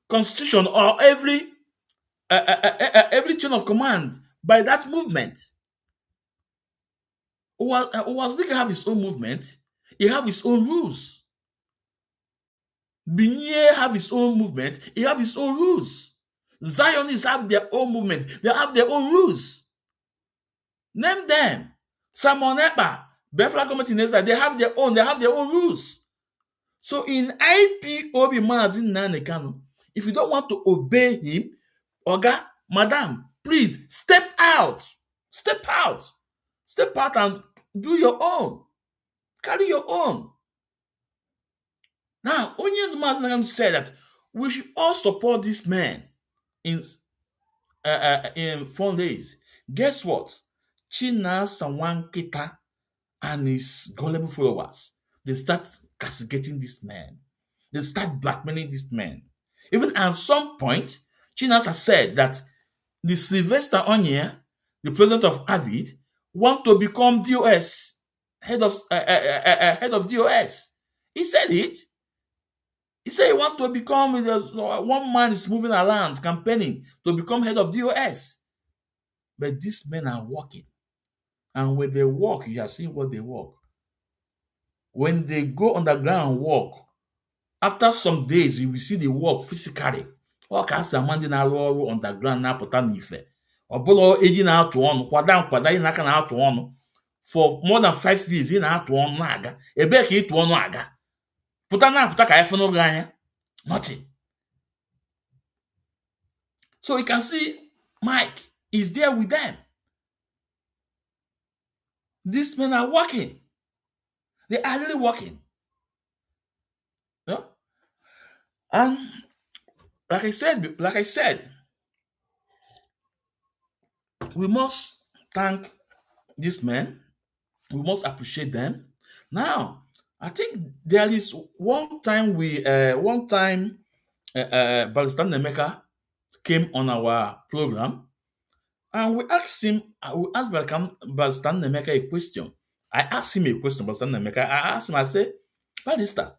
S3: constitution or every chain of command by that movement. Owazulike have his own movement. He have his own rules. Binye have his own movement. He have his own rules. Zionists have their own movement. They have their own rules. Name them. Simon Ekpa, Biafra government in Israel, they have their own rules. So in IPOB Mazin Nnamdi Kanu, if you don't want to obey him, Oga, Madam, please step out. Step out. Step out and do your own. Carry your own. Now, Onyendu Mazin Nnamdi Kanu said that we should all support this man in 4 days. Guess what? China Sawankita and his gullible followers, they start castigating this man. They start blackmailing this man. Even at some point, Chinas has said that the Sylvester Onye, the president of Avid, want to become DOS, head of DOS. He said it. He said he want to become, one man is moving around campaigning to become head of DOS. But these men are working. And when they walk, you have seen what they walk. When they go underground and walk, after some days, you will see the work physically. All kinds of man na-arụ ọrụ underground na-apụta n'ife. Ọ bụla eji na-atụ ọnụ, kwada ị na-aka na-atụ ọnụ. For more than 5 years, ị na-atụ ọnụ na-aga. Ebe ka ịtụ ọnụ aga? Pụta na-apụta ka efe n'oge anya. Nothing. So you can see Mike is there with them. These men are working. They are really working. Yeah? And like I said, we must thank these men. We must appreciate them. Now, I think there is one time Balistan Nemeka came on our program, and we asked Balistan Nemeka a question. I asked him a question, Balistan Nemeka. I asked him, I said, Balistan,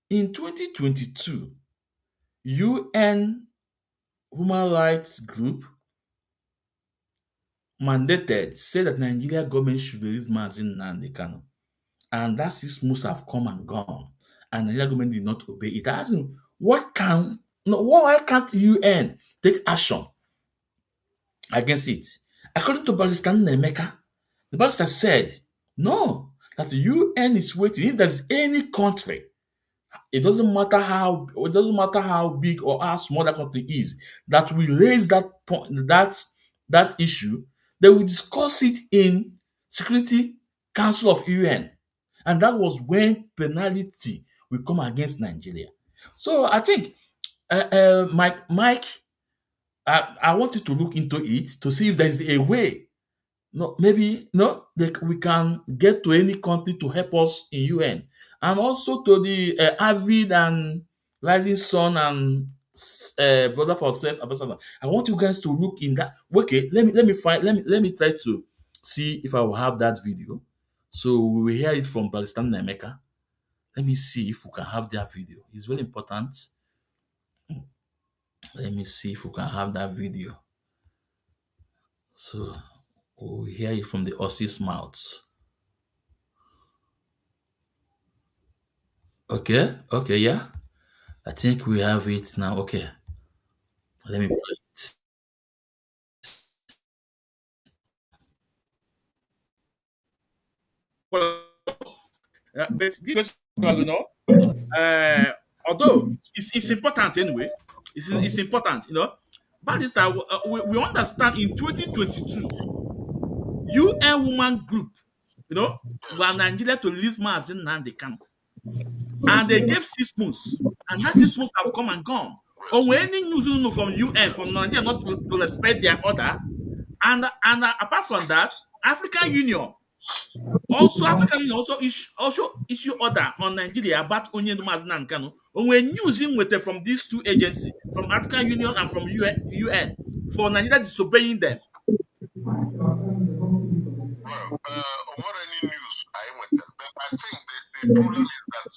S3: in 2022, UN Human Rights Group mandated, said that Nigeria government should release Mazin Nnamdi Kanu. And that 6 months have come and gone. And Nigeria government did not obey it. I asked him, why can't UN take action against it? According to Balistan Nemeka, the Balistan said, no, that the UN is waiting. If there's any country, it doesn't matter how big or how small that country is, that we raise that point, that issue, they will discuss it in Security Council of UN. And that was when penalty will come against Nigeria. So I think, Mike, I want you to look into it to see if there is a way. We can get to any country to help us in UN, and also to the Avid and Rising Sun and Brother for Self Ambassador. I want you guys to look in that. Okay, let me try to see if I will have that video. So we will hear it from Balistan Nemeka. Let me see if we can have that video. It's very important. Let me see if we can have that video. So we'll hear it from the horse's mouth. Okay, yeah. I think we have it now. Okay. Let me play it. Although it's important anyway. It's important, Barrister, we understand in 2022, UN Women Group, were Nigeria to release Mazin Nnamdi Kanu. And they gave 6 months. And that 6 months have come and gone. Or when any news you know from UN, from Nigeria not to respect their order. And apart from that, African Union also issue order on Nigeria about Onye Mazin Nnamdi Kanu. Or when news in with from these two agencies, from African Union and from UN, for Nigeria disobeying them.
S8: What any news I went there, but I think the problem is that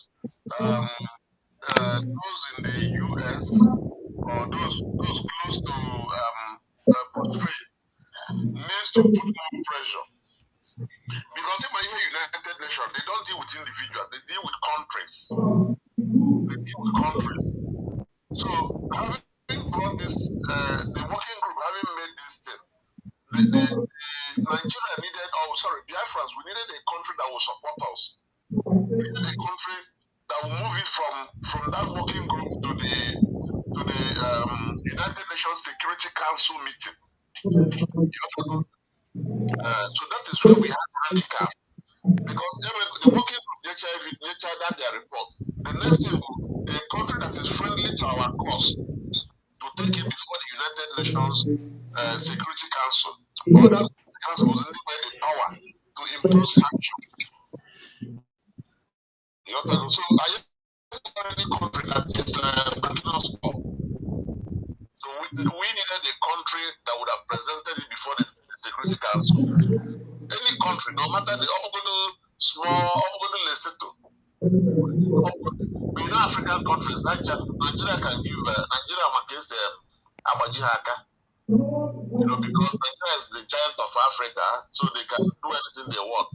S8: those in the US or those close to portray needs to put more pressure. Because if I hear United Nations, they don't deal with individuals, they deal with countries. So having brought this, the working group having made this thing, Nigeria needed, Biafrans, we needed a country that will support us. We needed a country that will move it from that working group to the United Nations Security Council meeting. So that is where we had radical. Because the working group nature that their report. The next thing, a country that is friendly to our cause to take it before the United Nations Security Council. Or that council was only by the power to impose sanctions. So I any country that is backing us up. So we needed a country that would have presented it before the Security Council. Any country, no matter the small, Lesotho. We know African countries, Nigeria can give Nigeria against Abajihaka. Because Nigeria is the giant of Africa, so they can do anything they want.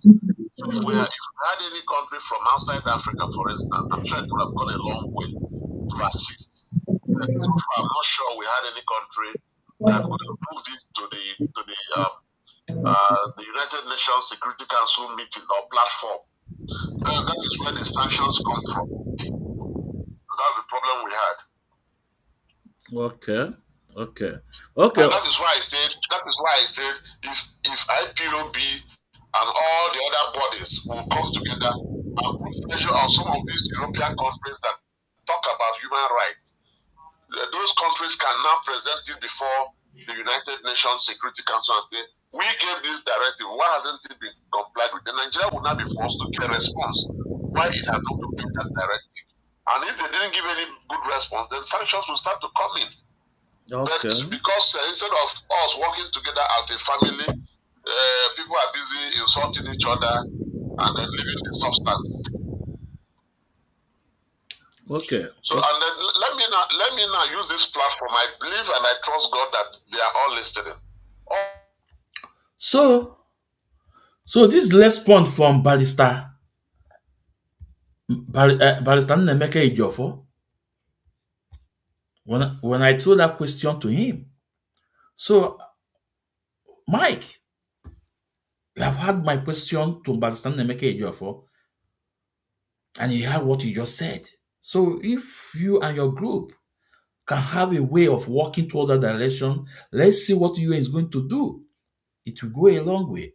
S8: So if we had any country from outside Africa, for instance, I'm sure it would have gone a long way to assist. I'm not sure we had any country that would have moved it to the United Nations Security Council meeting or platform. That is where the sanctions come from. So that's the problem we had.
S3: Okay.
S8: And that is why I said if IPOB and all the other bodies will come together and put pressure on some of these European countries that talk about human rights, those countries can now present it before the United Nations Security Council and say, we gave this directive, why hasn't it been complied with? And Nigeria will not be forced to give a response why it has not obeyed that directive. And if they didn't give any good response, then sanctions will start to come in.
S3: Okay.
S8: But because instead of us working together as a family, people are busy insulting each other and then leaving the substance.
S3: Okay.
S8: So and then let me now use this platform. I believe and I trust God that they are all listening.
S3: So this response from Barrister Nnemeka Ejiofor, when I threw that question to him, so Mike, you have had my question to Barrister Nnemeka Ejiofor, and you heard what you just said. So if you and your group can have a way of working towards that direction, let's see what UN is going to do. It will go a long way.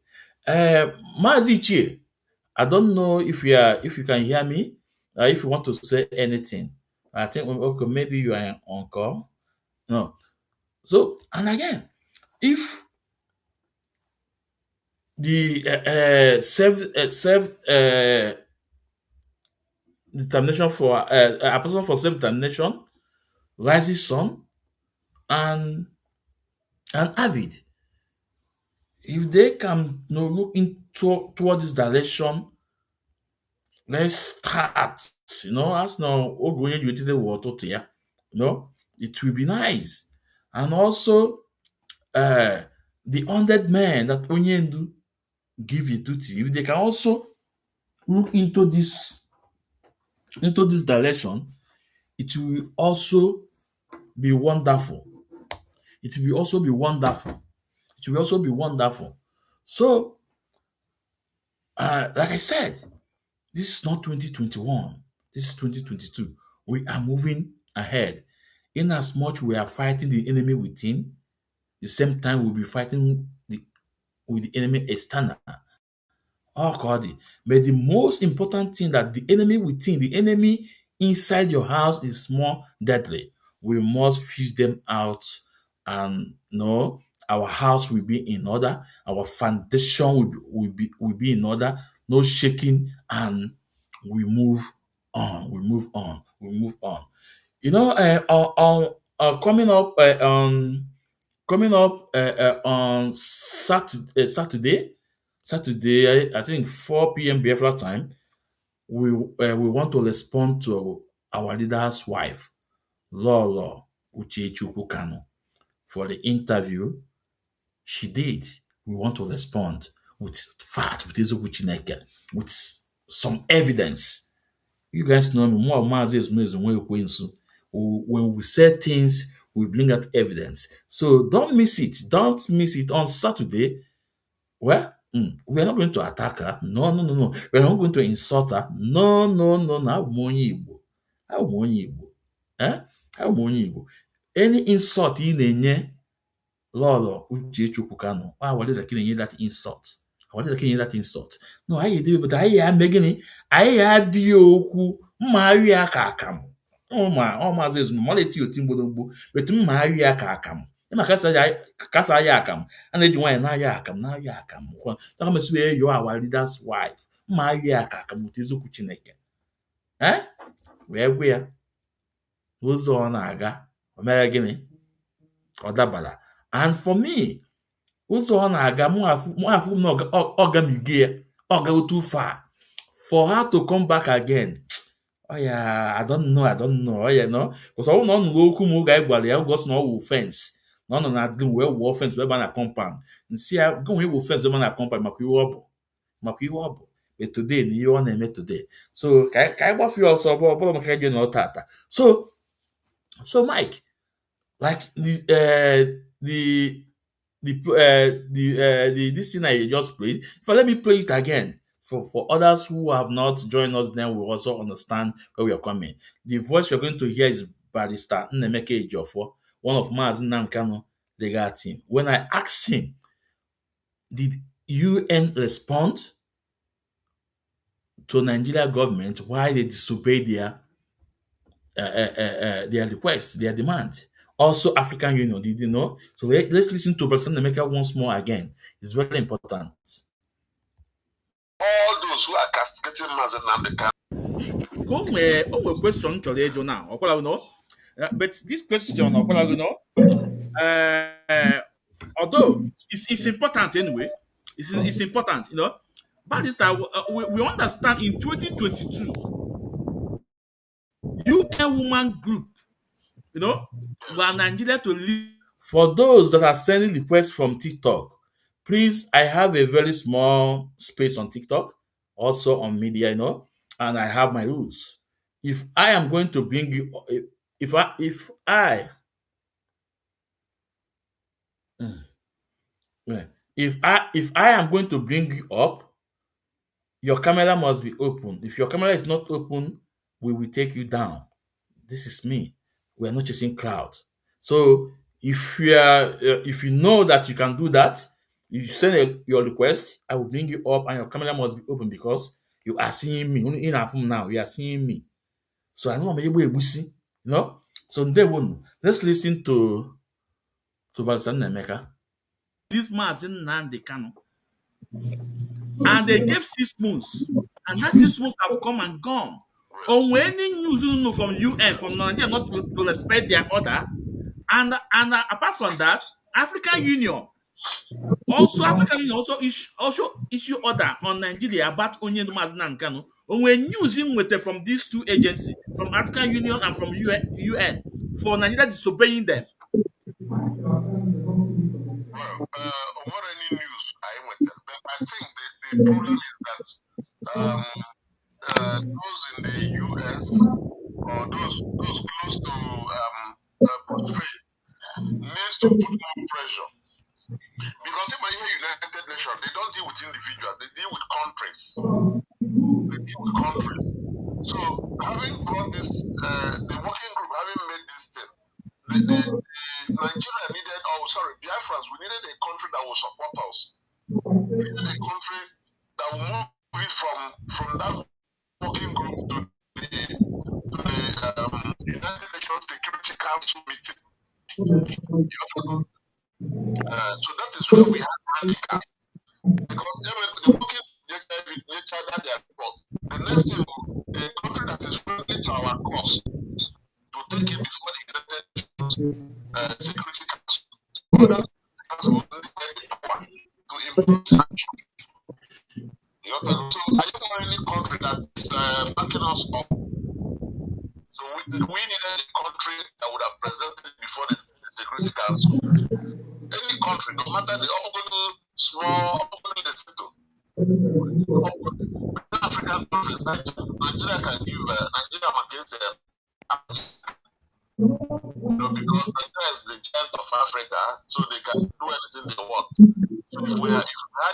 S3: Mazichi, I don't know if you can hear me, if you want to say anything. I think okay, maybe you are on call. No. So and again, if the self determination for a person for self determination, rises son, and Avid, if they can look into toward this direction, let's start. As now going you the water to ya. It will be nice. And also the 100 men that Onyendu give you duty, if they can also look into this direction, it will also be wonderful. It will also be wonderful. It will also be wonderful. So, like I said, this is not 2021. This is 2022. We are moving ahead In as much we are fighting the enemy within, the same time we'll be fighting with the enemy external. Oh God. But the most important thing that the enemy within, the enemy inside your house is more deadly. We must fish them out, and no, our house will be in order, our foundation will be in order, no shaking, and we move on, we move on, we move on. Coming up on Saturday, I think 4 p.m. Biafra time, we want to respond to our leader's wife, Lolo Uchechukwu Kanu, for the interview she did. We want to respond with fact, with Ezekwu Chineke, with some evidence. You guys know me, more Mazi Ezumezu Nwekwensu. When we say things, we bring out evidence. So don't miss it. Don't miss it on Saturday. Well, we are not going to attack her. No, no, no, no. We are not going to insult her. No, no, no, no. Abụ m onye Igbo. Abụ m onye Igbo. Eh? Abụ m onye Igbo. Any insult ị na-enye Lolo Uchechukwu Kanu, wale da na-enye that insult. Wale da na-enye that insult. No, anyị edebe, but anyị ya eme gịnị? Anyị ya adịghị okwu mma arị ya ka akamụ. Maazị Ezuma, maleti oti mgbodogbo, but mma arị ya ka akamụ. Ịma kasa ya akamụ. A na-eji nwaanyị na-arịa akamụ. Taka mesi wee yọọ our leader's wife. Mma arị ya ka akamụ otu eziokwu Chineke. Wee gwe ya. Ụzọ ọ na-aga, o mere gịnị? Ọ dabara. And for me, ụzọ ọ na-aga, mụ afụ m na ọ gamige ya, ọ gago too far. For her to come back again, oh yeah, I don't know, oh yeah, no. Because ọ nọ nụrụ okwu m ga gwara ya, gosi na ọ wụ offense. Na ọ nọ na adịm wee wụ offense wee ba na compound. Nsị ya, gụ wee wụ offense wee ba na compound maka ihe ọ bụ. But today, na ihe ọ na-eme today. So, ka anyị gbafu ya ọsọ, ọ bụrụ maka eje na ọ tata. So Mike, like this thing I just played. If let me play it again for others who have not joined us, then will also understand where we are coming. The voice you're going to hear is Barrister Nnemeka Ejiofor, one of Mazi Nnamdi Kanu legal team. When I asked him, did UN respond to Nigeria government why they disobeyed their request, their demand? Also, African Union, did you know? So let's listen to President Nnemeka once more again. It's very important.
S8: All those who are castigating Mazi Nnamdi Kanu.
S3: Come question to now. But this question, although it's important anyway, it's important, you know. But this we understand in 2022, UK woman group, you know, were Nigeria to leave. For those that are sending requests from TikTok, please, I have a very small space on TikTok, also on media, you know, and I have my rules. If I am going to bring you, if I am going to bring you up, your camera must be open. If your camera is not open, we will take you down. This is me. We are not chasing crowds. So if you know that you can do that, you send your request, I will bring you up, and your camera must be open because you are seeing me. Only in our phone now, you are seeing me. So I know I'm able to see, you know. So let's listen to Barrister Nnemeka. This man is Nnamdi Kanu. And they gave 6 months. And that 6 months have come and gone. On any news you know from UN, from Nigeria, not to respect their order. And apart from that, African Union also issue order on Nigeria about Onyen Mazi Nnamdi Kanu. And when news in from these two agencies, from African Union and from UN, for Nigeria disobeying them.
S8: Well, what any news I went there. But I think the problem is that those in the US or those close to portray needs to put more pressure. Because if I hear United Nations, they don't deal with individuals, they deal with countries. So having brought this, the working group having made this thing, Nigeria needed, Biafrans, we needed a country that will support us. We needed a country that will move it from that working group to the United Nations Security Council meeting. So that is where we had Africa. Because the working nature that they are report. The next thing, a country that is friendly to our cause, to take it before the United Nations Security Council. Other council will only get the power to impose sanctions. So I don't know any country that is backing us up. So we needed a country that would have presented before the Security Council. Any country, no matter the small, little. African countries, Nigeria can give Nigeria against because Nigeria is the giant of Africa, so they can do anything they want. So if we had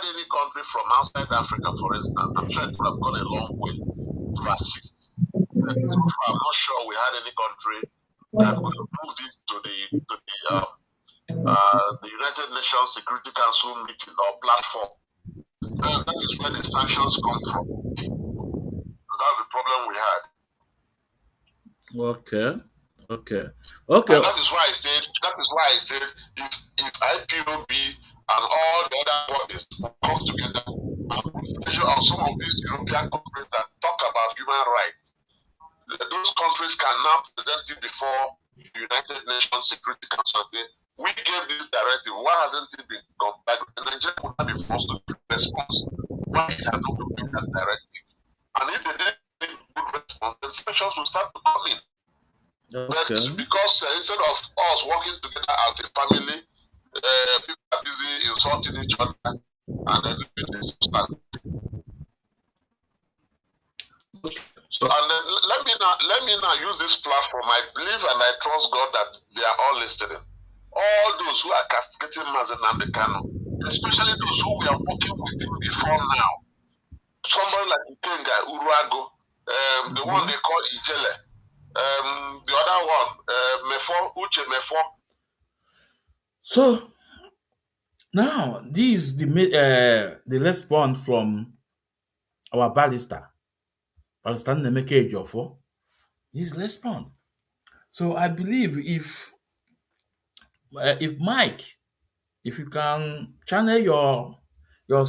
S8: any country from outside Africa, for instance, I'm sure it would have gone a long way to assist. So far, I'm not sure we had any country that could move this to the United Nations Security Council meeting or platform. That is where the sanctions come from. So that's the problem we had.
S3: Okay.
S8: And that is why I said if IPOB and all the other bodies come together and pressure on some of these European countries that talk about human rights, those countries can now present it before the United Nations Security Council and say, we gave this directive, why hasn't it been complied with? And Nigeria would not be forced to give response. Why it has not been that directive? And if they didn't give good response, then sanctions will start to come in. But because instead of us working together as a family, people are busy insulting each other and everything is start. So and then let me now use this platform. I believe and I trust God that they are all listening. All those who are castigating Mazen Namdekano, especially those who we are working with him before now. Somebody like Ikenga, Uruago, the one they call Ijele, the other one, Mefo, Uche Mefo.
S3: So now this is the response from our barrister Nemeke Ejiofor. This response. So I believe if Mike, if you can channel your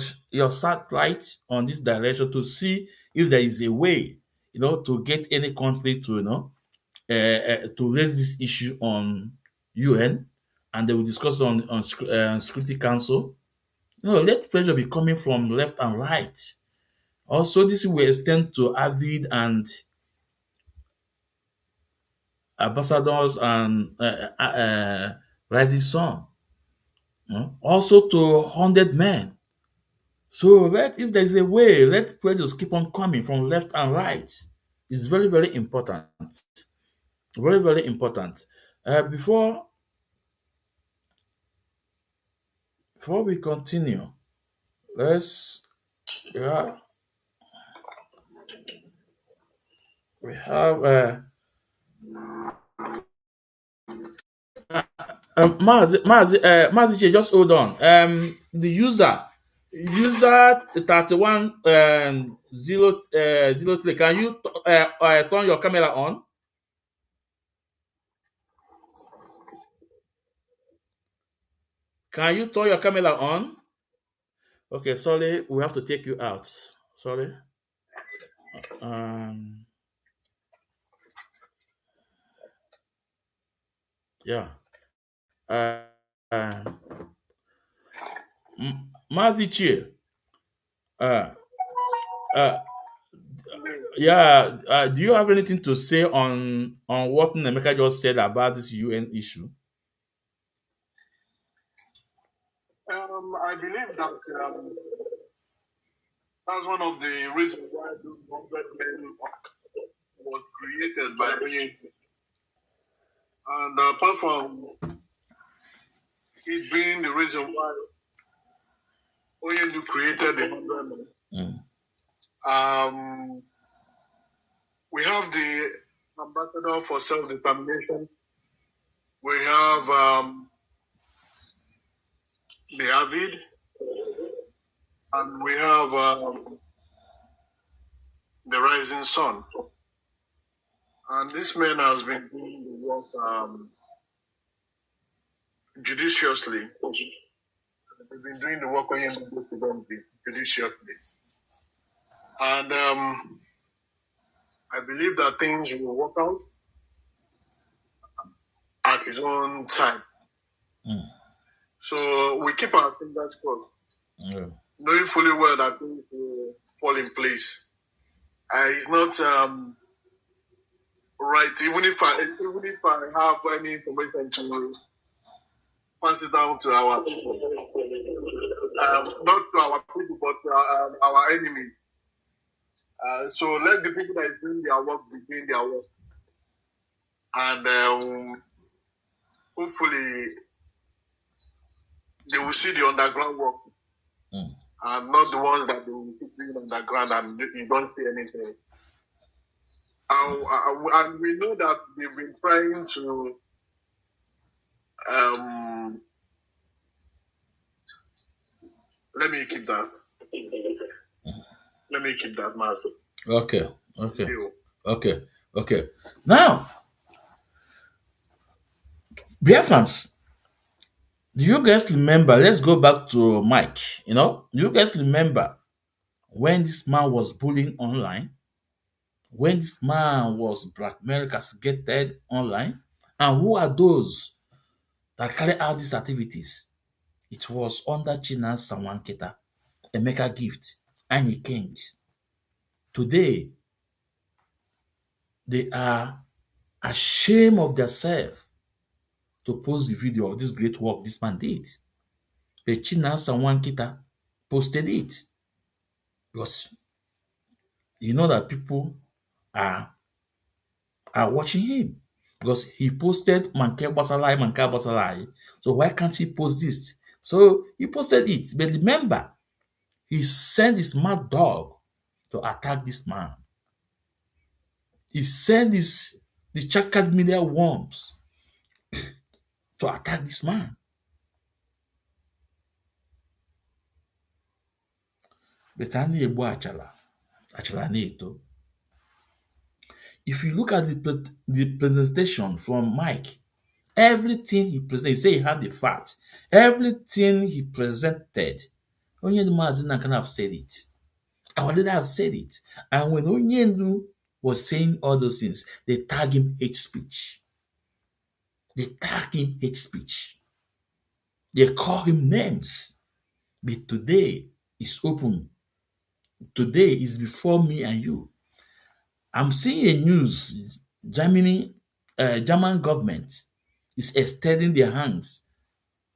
S3: satellite on this direction to see if there is a way, to get any country to to raise this issue on UN, and they will discuss it on Security Council. Let pressure be coming from left and right. Also, this will extend to Avid and ambassadors and Rising Sun. Also to 100 men. So if there's a way, let pressures keep on coming from left and right. It's very, very important. Very, very important. Before we continue, we have Mazi, just hold on. The user 3103. Can you turn your camera on? Can you turn your camera on? Okay, sorry, we have to take you out. Sorry. Yeah. Mazichi. Do you have anything to say on what Nemeka just said about this UN issue?
S8: I believe that that's one of the reasons why those 100 men was created by UN. And apart from it being the reason why ONU created the 100 men, we have the ambassador for self-determination We have the Avid, and we have the Rising Sun. And this man has been doing the work judiciously. We've been doing the work on judiciously. And I believe that things will work out at his own time. So we keep our fingers crossed, knowing fully well that things will fall in place. It's not right, even if I have any information to pass it down to our people, not to our people, but to our enemy. So let the people that are doing their work be doing their work, and hopefully they will see the underground work, and not the ones that they will keep doing underground and you don't see anything. And we know that they've been trying to let me keep that, Master.
S3: Okay. Now, Biafrans, do you guys remember? Let's go back to Mike. Do you guys remember when this man was bullying online? When this man was blackmailed, castigated online? And who are those that carry out these activities? It was under China Sawanketa, Emeka Gift, and Kings. Today, they are ashamed of themselves to post the video of this great work this man did. The China Sawanketa posted it because you know that people are watching him because he posted Manke Basalai. So why can't he post this? So he posted it. But remember, he sent his mad dog to attack this man. He sent the checkered media worms to attack this man. But if you look at the presentation from Mike, everything he presented, he said he had the fact. Everything he presented, Onyendu Mazina can have said it. I would have said it. And when Onyendu was saying all those things, they tag him hate speech. They call him names. But today is open. Today is before me and you. I'm seeing a news. German government is extending their hands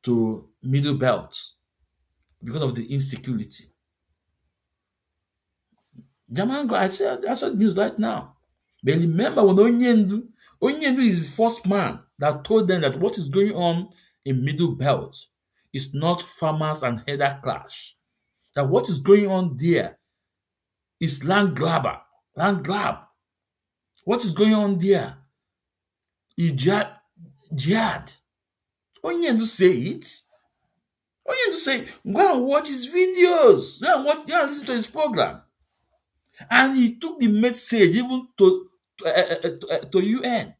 S3: to Middle Belt because of the insecurity. I saw news right now. But remember when Onyendu is the first man that told them that what is going on in Middle Belt is not farmers and header clash. That what is going on there is land grab. What is going on there is jihad. Onyendu say it. Onyendu say, go and watch his videos. Go and listen to his program. And he took the message even to UN,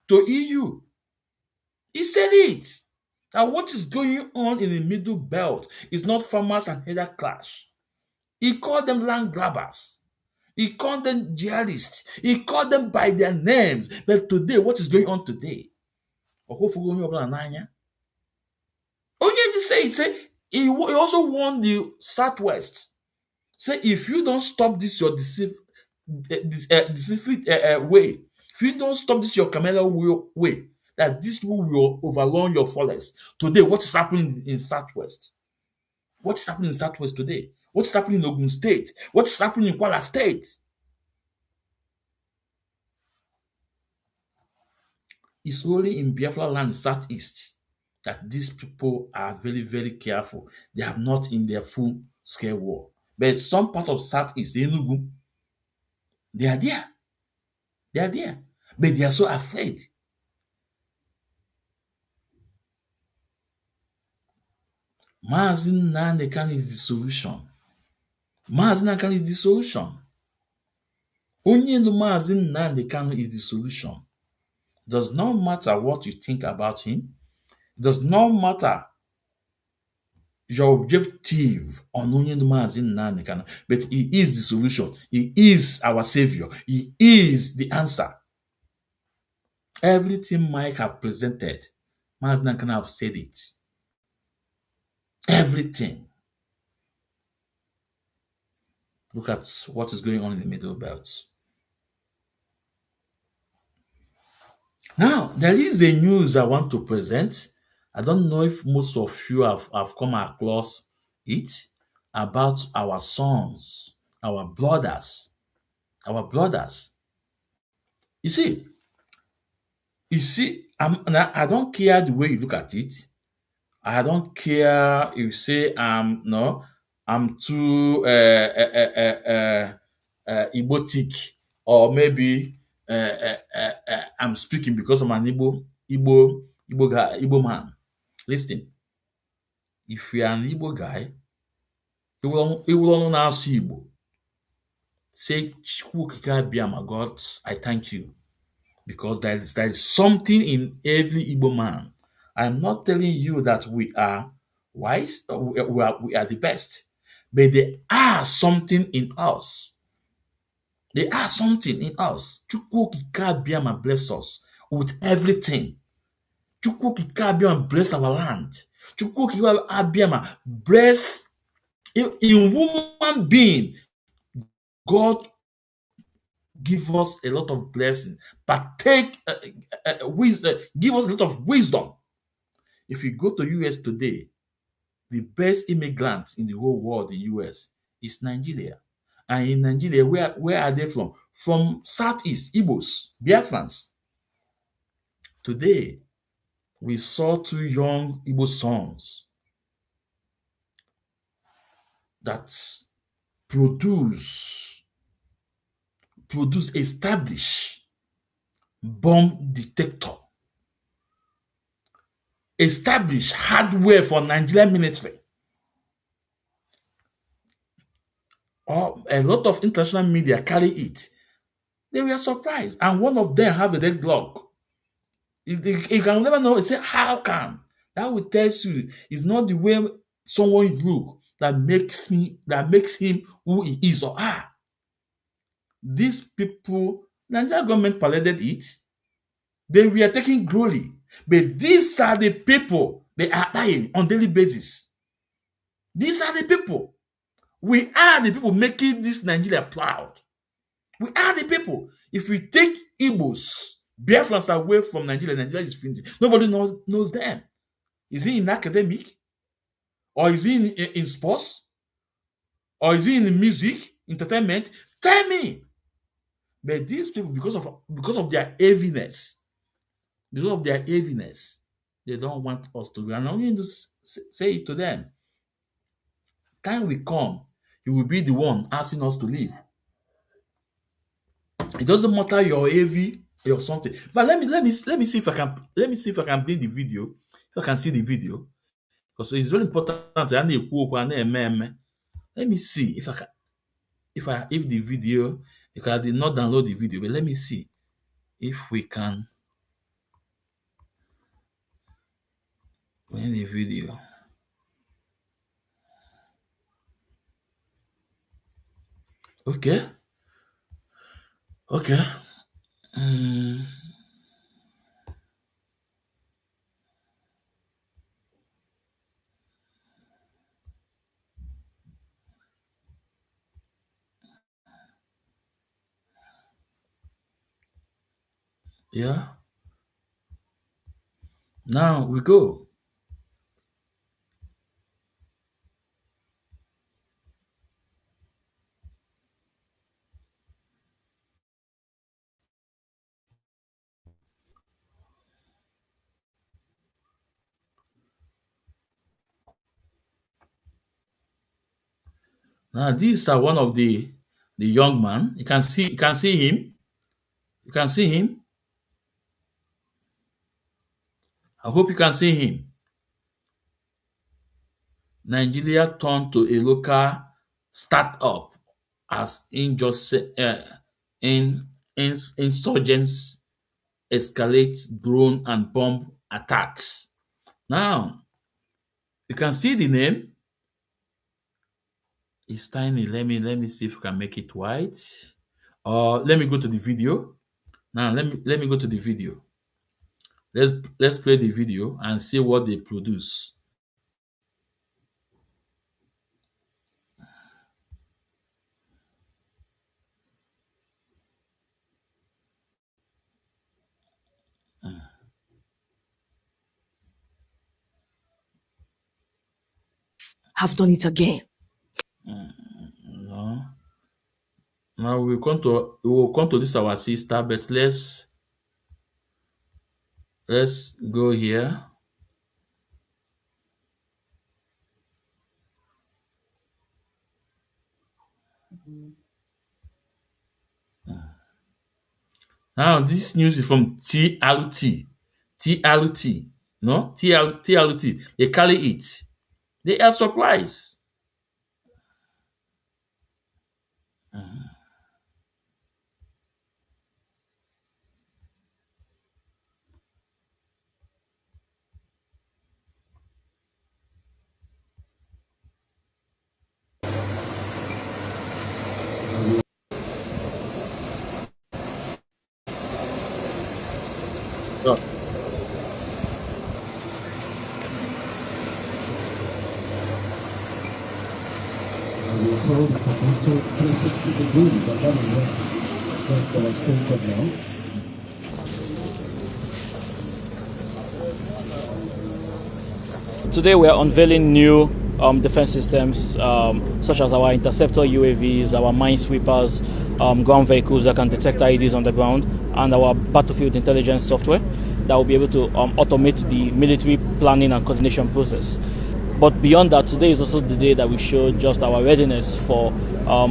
S3: to EU. He said it. That what is going on in the Middle Belt is not farmers and header clash. He called them land grabbers. He called them jihadists. He called them by their names. But today, what is going on today? Onyendu say he also warned the Southwest. Say if you don't stop this your deceiving way, if you don't stop this your camel way, that this will overrun your forest. Today, what is happening in Southwest? What is happening in Southwest today? What is happening in Ogun State? What is happening in Kwara State? It's only in Biafra land, Southeast, that these people are very, very careful. They are not in their full scale war. But some part of Southeast, Enugu, they are there. But they are so afraid. Mazi Nnamdi Kanu is the solution. Mazi Nnamdi Kanu is the solution. Only the Mazi Nnamdi Kanu is the solution. Does not matter what you think about him. Does not matter your objective on Onye Mazi Nnamdi Kanu, but he is the solution. He is our savior. He is the answer. Everything Mike have presented, Mazi Nnamdi Kanu have said it. Everything. Look at what is going on in the Middle Belt. Now, there is a news I want to present. I don't know if most of you have come across it, about our sons, our brothers. Our brothers. You see, I don't care the way you look at it. I don't care if you say I'm too Igbotic, or maybe I'm speaking because I'm an Igbo guy, Igbo man. Listen, if you are an Igbo guy, you will now see Igbo. Say, my God, I thank you. Because there is something in every Igbo man. I'm not telling you that we are wise, or we are the best. But there are something in us. There are something in us. Chukwu Kikabiama bless us with everything. Chukwu Kikabiama bless our land. Chukwu Kikabiama bless in human being. God give us a lot of blessing, but wisdom, give us a lot of wisdom. If you go to US today, the best immigrants in the whole world in US is Nigeria. And in Nigeria, where are they from? From Southeast, Igbos, Biafrans. Today, we saw two young Igbo sons that establish bomb detector, establish hardware for Nigerian military. A lot of international media carry it. They were surprised, and one of them have a dead Glock. You can never know. Say, how come? That will tell you it's not the way someone look that makes him who he is or are. These people, Nigerian government paraded it. They were taking glory, but these are the people they are dying on daily basis. These are the people. We are the people making this Nigeria proud. We are the people. If we take Igbos, Biafrans away from Nigeria, Nigeria is finished. Nobody knows them. Is he in academic? Or is he in sports? Or is he in music, entertainment? Tell me. But these people, because of their heaviness, they don't want us to. And I need to say it to them. Time will come, you will be the one asking us to leave. It doesn't matter you're heavy or something. But let me see if I can bring the video. If I can see the video, because it's very important. Let me see if the video, because I did not download the video, but let me see if we can bring the video. Okay. Yeah. Now we go. Now these are one of the young man. You can see him. You can see him. I hope you can see him. Nigeria turned to a local startup as insurgents escalate drone and bomb attacks. Now, you can see the name. It's tiny. Let me see if I can make it white. Or let me go to the video. Now let me go to the video. Let's play the video and see what they produce.
S10: Have done it again.
S3: No. Now we will come to this our sister, but let's go here. Now this news is from TLT. TLT. No? TLT. They carry it. They are surprised. So,
S11: We were told up to 360 degrees, and that is just demonstrated now.
S12: Today we are unveiling new defense systems such as our interceptor UAVs, our minesweepers, ground vehicles that can detect IEDs on the ground, and our battlefield intelligence software that will be able to automate the military planning and coordination process. But beyond that, today is also the day that we show just our readiness for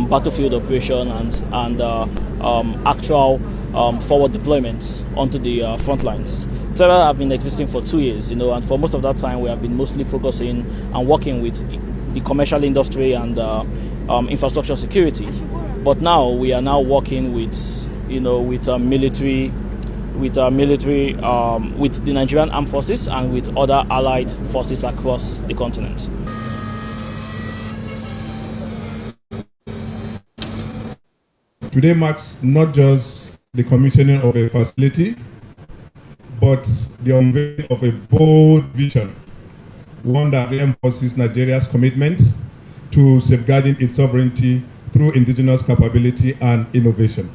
S12: battlefield operation and actual forward deployments onto the front lines. Terra have been existing for 2 years, and for most of that time we have been mostly focusing and working with the commercial industry and infrastructure security. But now we are now working with military, with the Nigerian Armed Forces and with other allied forces across the continent.
S13: Today marks not just the commissioning of a facility, but the unveiling of a bold vision, one that reinforces Nigeria's commitment to safeguarding its sovereignty through indigenous capability and innovation.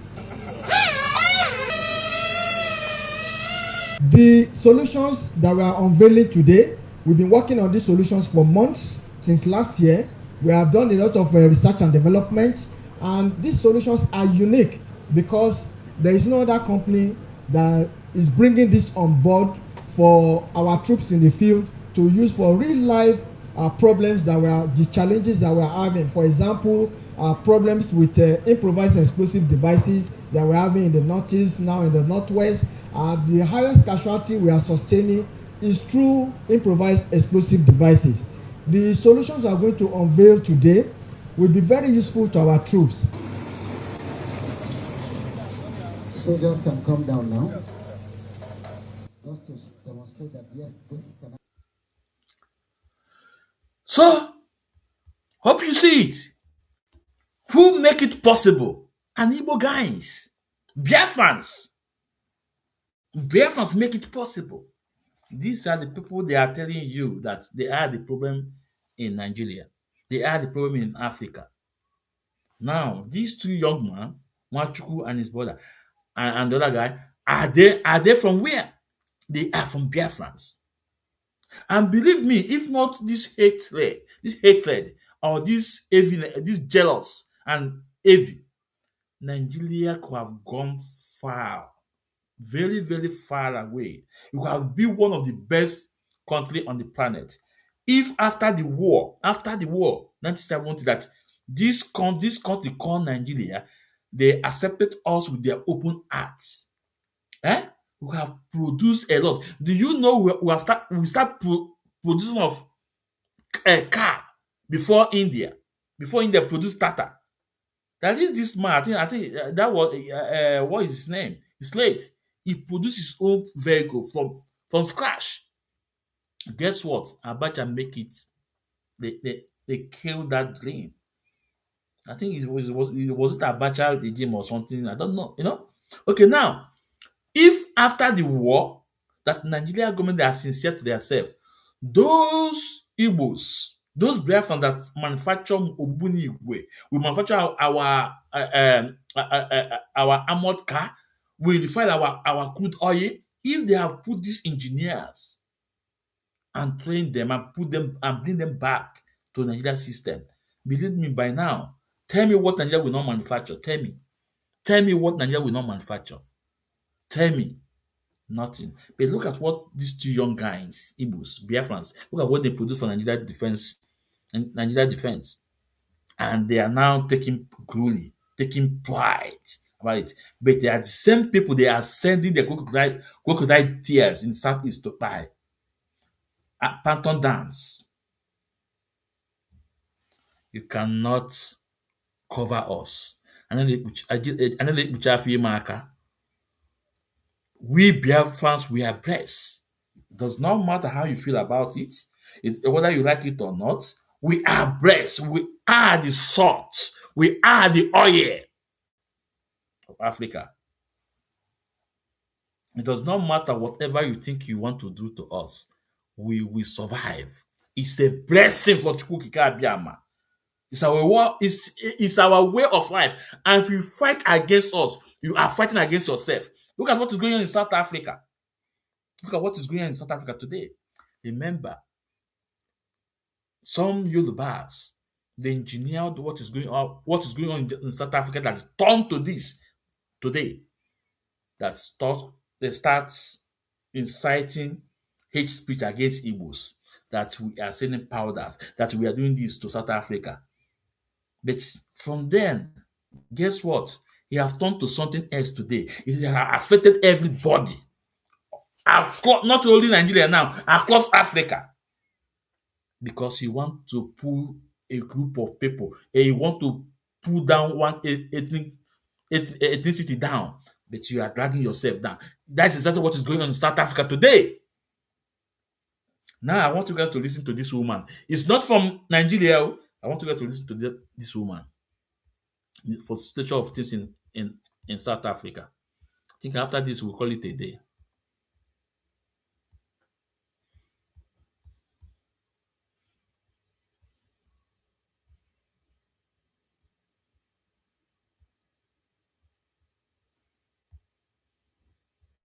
S9: The solutions that we are unveiling today, we've been working on these solutions for months. Since last year, we have done a lot of research and development, and these solutions are unique because there is no other company that is bringing this on board for our troops in the field to use for real life problems the challenges that we're having. For example, problems with improvised explosive devices that we're having in the northeast, now in the northwest. The highest casualty we are sustaining is through improvised explosive devices. The solutions we are going to unveil today will be very useful to our troops.
S11: Soldiers can come down now. Just to demonstrate that yes, this can.
S3: So, hope you see it. Who make it possible? And Igbo guys. Biafrans. Biafrans make it possible. These are the people they are telling you that they are the problem in Nigeria. They are the problem in Africa. Now, these two young men, Machuku and his brother, and the other guy, are they from where? They are from Biafrans. And believe me, if not this hatred, or this jealous and envy, Nigeria could have gone far, very, very far away. It would have been one of the best country on the planet. If after the war, 1970, that this country called Nigeria, they accepted us with their open hearts. We have produced a lot. Do you know we start producing of a car before India produced Tata. That is this man. I think that was what is his name? It's late. He produced his own vehicle from scratch. Guess what? Abacha make it. They killed that dream. I think it was it Abacha regime or something. I don't know. Okay, now if after the war that Nigeria government are sincere to themselves, those Igbos, those Biafrans that manufacture Ogbuni Igwe, we manufacture our armored car, we refine our crude oil. If they have put these engineers and train them and put them and bring them back to Nigeria system, believe me, by now, tell me what Nigeria will not manufacture. Tell me what Nigeria will not manufacture. Tell me. Nothing. But look at what these two young guys, Igbos, Biafrans, look at what they produce for Nigeria defense. And they are now taking glory, taking pride about it. But they are the same people they are sending their crocodile tears in Southeast to buy. At Panton Dance. You cannot cover us. And then we Biafrans, we are blessed. It does not matter how you feel about it, whether you like it or not. We are blessed. We are the salt. We are the oil of Africa. It does not matter whatever you think you want to do to us. We will survive. It's a blessing for Chukwukika Abiyama. It's our way of life. And if you fight against us, you are fighting against yourself. Look at what is going on in South Africa. Look at what is going on in South Africa today. Remember, some Yorubas, they engineered what is going on in South Africa that turned to this today. They start inciting hate speech against Igbos, that we are sending powders, that we are doing this to South Africa. But from then, guess what? He has turned to something else today. It has affected everybody. Not only Nigeria now, across Africa. Because you want to pull a group of people, and you want to pull down one ethnicity down, but you are dragging yourself down. That's exactly what is going on in South Africa today. Now I want you guys to listen to this woman. It's not from Nigeria. I want you guys to listen to this woman for the stature of things in South Africa. I think after this we'll call it a day.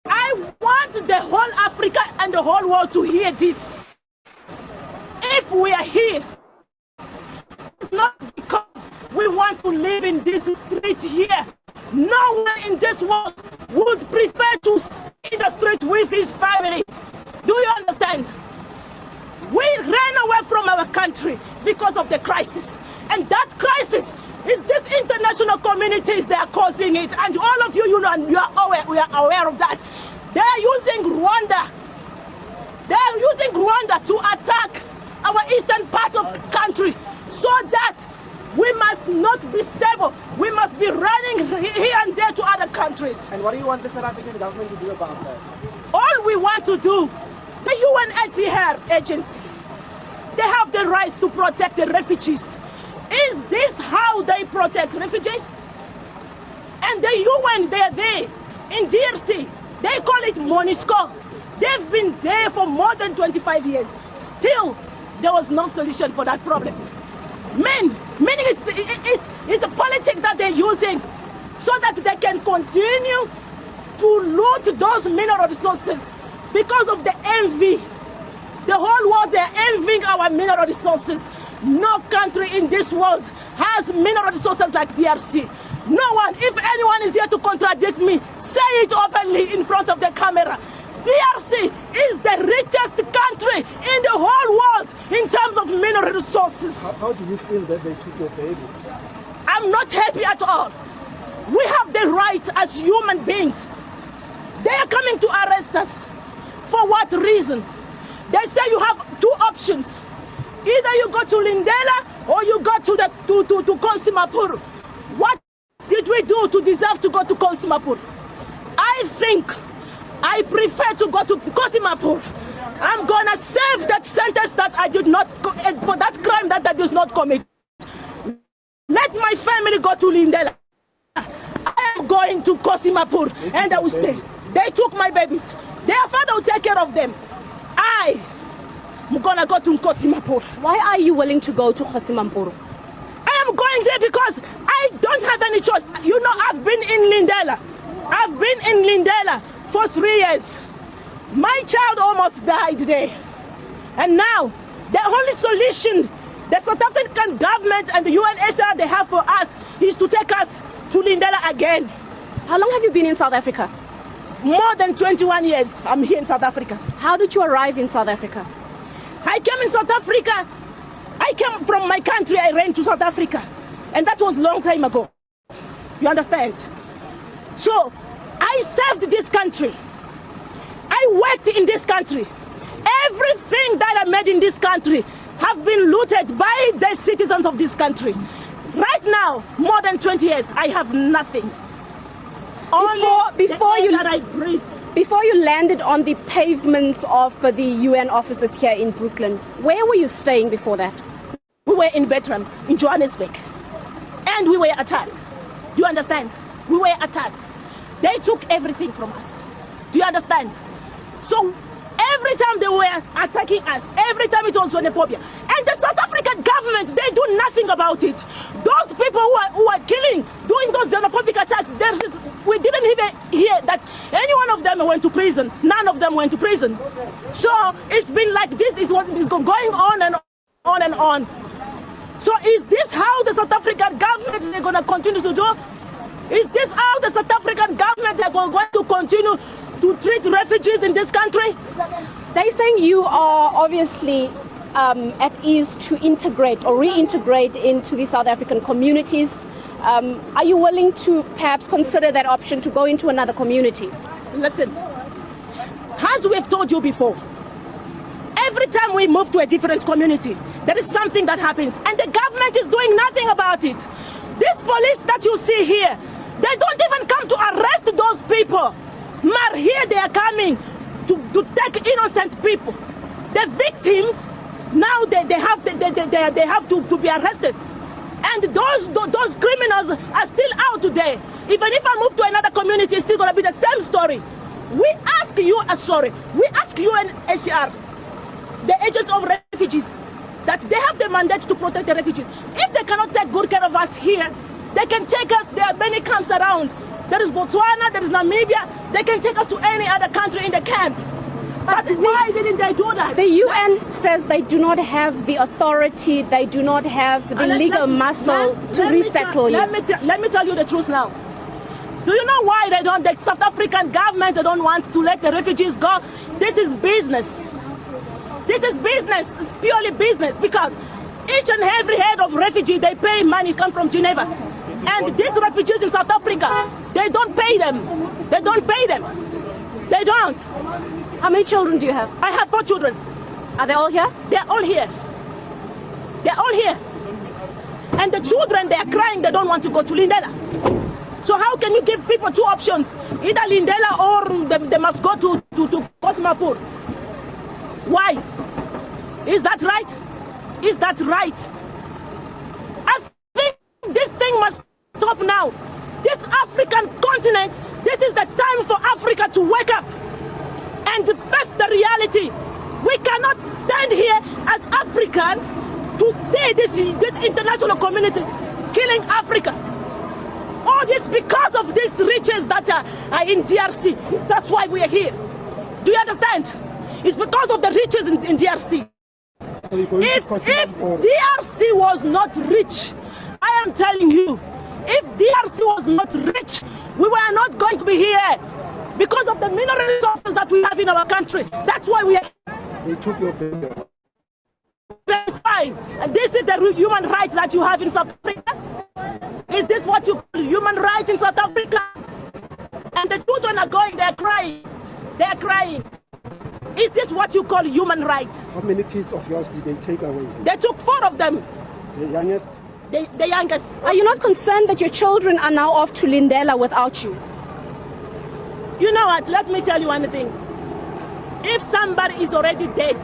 S14: I want the whole Africa and the whole world to hear this. If we are here, it's not because we want to live in this street here. No one in this world would prefer to stay in the street with his family. Do you understand? We ran away from our country because of the crisis. And that crisis is this international communities that are causing it. And all of you, we are aware of that. They are using Rwanda. They are using Rwanda to attack our eastern part of the country so that we must not be stable. We must be running here and there to other countries.
S15: And what do you want the South African government to do about that?
S14: All we want to do, the UNHCR agency, they have the rights to protect the refugees. Is this how they protect refugees? And the UN, they're there in DRC. They call it MONUSCO. They've been there for more than 25 years. Still, there was no solution for that problem. Meaning it's the politics that they're using so that they can continue to loot those mineral resources because of the envy. The whole world, they're envying our mineral resources. No country in this world has mineral resources like DRC. No one. If anyone is here to contradict me, say it openly in front of the camera. DRC is the richest country in the whole world in terms of mineral resources.
S15: How do you feel that they took your baby?
S14: I'm not happy at all. We have the right as human beings. They are coming to arrest us. For what reason? They say you have two options. Either you go to Lindela or you go to Konsimapur. What did we do to deserve to go to Konsimapur? I think I prefer to go to Konsimapur. I'm gonna serve that sentence that I did not, for that crime that I did not commit. Let my family go to Lindela. I am going to Konsimapur and I will stay. They took my babies. Their father will take care of them. I'm gonna go to Konsimapur.
S16: Why are you willing to go to Konsimapur?
S14: I am going there because I don't have any choice. You know, I've been in Lindela. I've been in Lindela for 3 years. My child almost died there. And now, the only solution the South African government and the UNHCR they have for us is to take us to Lindela again.
S16: How long have you been in South Africa?
S14: More than 21 years I'm here in South Africa.
S16: How did you arrive in South Africa?
S14: I came in South Africa. I came from my country. I ran to South Africa. And that was a long time ago. You understand? So, I served this country. I worked in this country. Everything that I made in this country have been looted by the citizens of this country. Right now, more than 20 years, I have nothing.
S16: Before you landed on the pavements of the UN offices here in Brooklyn, where were you staying before that?
S14: We were in Biafrans in Johannesburg, and we were attacked. Do you understand? We were attacked. They took everything from us. Do you understand? So every time they were attacking us, every time it was xenophobia. And the South African government, they do nothing about it. Those people who are killing, doing those xenophobic attacks, we didn't even hear that any one of them went to prison. None of them went to prison. So it's been like this, is what is going on and on and on. So is this how the South African government is going to continue to do? Is this how the South African government are going to continue to treat refugees in this country?
S16: They're saying you are obviously at ease to integrate or reintegrate into the South African communities. Are you willing to perhaps consider that option to go into another community?
S14: Listen, as we've told you before, every time we move to a different community, there is something that happens, and the government is doing nothing about it. This police that you see here, they don't even come to arrest those people. But here they are coming to take innocent people. The victims, now they have to be arrested. And those criminals are still out today. Even if I move to another community, it's still going to be the same story. We ask you, we ask UNHCR, the agents of refugees, that they have the mandate to protect the refugees. If they cannot take good care of us here, they can take us. There are many camps around. There is Botswana, there is Namibia. They can take us to any other country in the camp. But why didn't they do that?
S16: The UN says they do not have the authority, they do not have the legal muscle to resettle you.
S14: Let me tell you the truth now. Do you know why they don't? The South African government, they don't want to let the refugees go. This is business. This is business. It's purely business, because each and every head of refugee, they pay money, come from Geneva. And these refugees in South Africa, they don't pay them. They don't pay them. They don't.
S16: How many children do you have?
S14: I have 4 children.
S16: Are they all here?
S14: They're all here. They're all here. And the children, they are crying, they don't want to go to Lindela. So how can you give people 2 options? Either Lindela or they must go to Konsimapur. Why? Is that right? Is that right? I think this thing must stop now. This African continent, this is the time for Africa to wake up and face the reality. We cannot stand here as Africans to see this international community killing Africa. All this because of these riches that are in DRC. That's why we are here. Do you understand? It's because of the riches in DRC. If DRC was not rich, I am telling you, if DRC was not rich, we were not going to be here. Because of the mineral resources that we have in our country. That's why we are.
S15: They took your baby.
S14: That's fine. And this is the human rights that you have in South Africa. Is this what you call human rights in South Africa? And the children are going, they're crying. They're crying. Is this what you call human rights?
S15: How many kids of yours did they take away?
S14: They took 4 of them.
S15: The youngest?
S14: The youngest.
S16: Are you not concerned that your children are now off to Lindela without you?
S14: You know what? Let me tell you one thing. If somebody is already dead,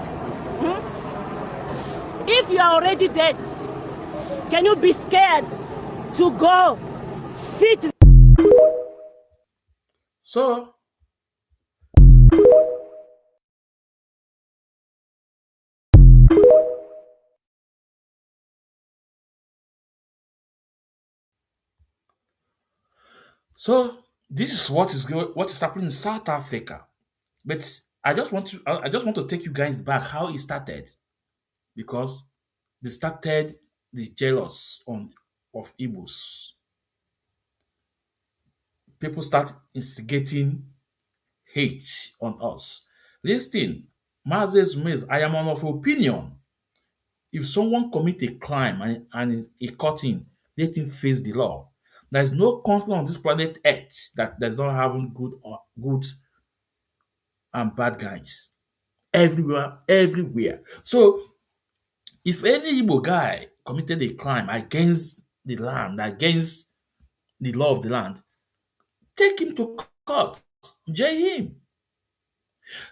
S14: if you are already dead, can you be scared to go feed?
S3: So this is what is happening in South Africa. But I just want to take you guys back how it started, because they started the jealous of Igbos. People start instigating hate on us. Listen, Mazes Miz, I am of opinion. If someone commit a crime and is caught in, let him face the law. There is no country on this planet Earth that does not have good and bad guys. Everywhere. So if any Igbo guy committed a crime against the land, against the law of the land, take him to court, jail him.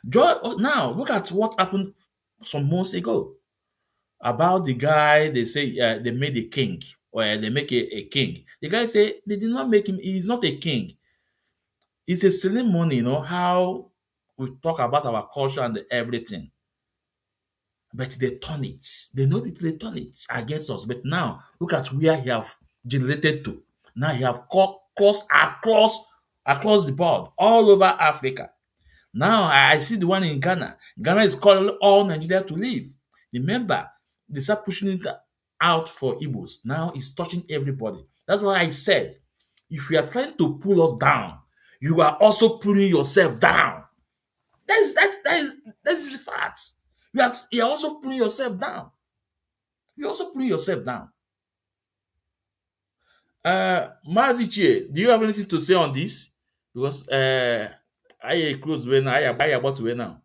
S3: Now, look at what happened some months ago about the guy. They say they made a king, or they make a king. The guy say they did not make him. He's not a king. It's a ceremony. You know how we talk about our culture and everything. But they turn it. They know that they turn it against us. But now, look at where he have generated to. Now he have crossed across the board, all over Africa. Now I see the one in Ghana. Ghana is calling all Nigeria to leave. Remember, they start pushing it out for Igbos. Now it's touching everybody. That's why I said, if you are trying to pull us down, you are also pulling yourself down. That is the fact. You're also pulling yourself down. You're also pulling yourself down. Mazichie, do you have anything to say on this? Because I close when I about to win now.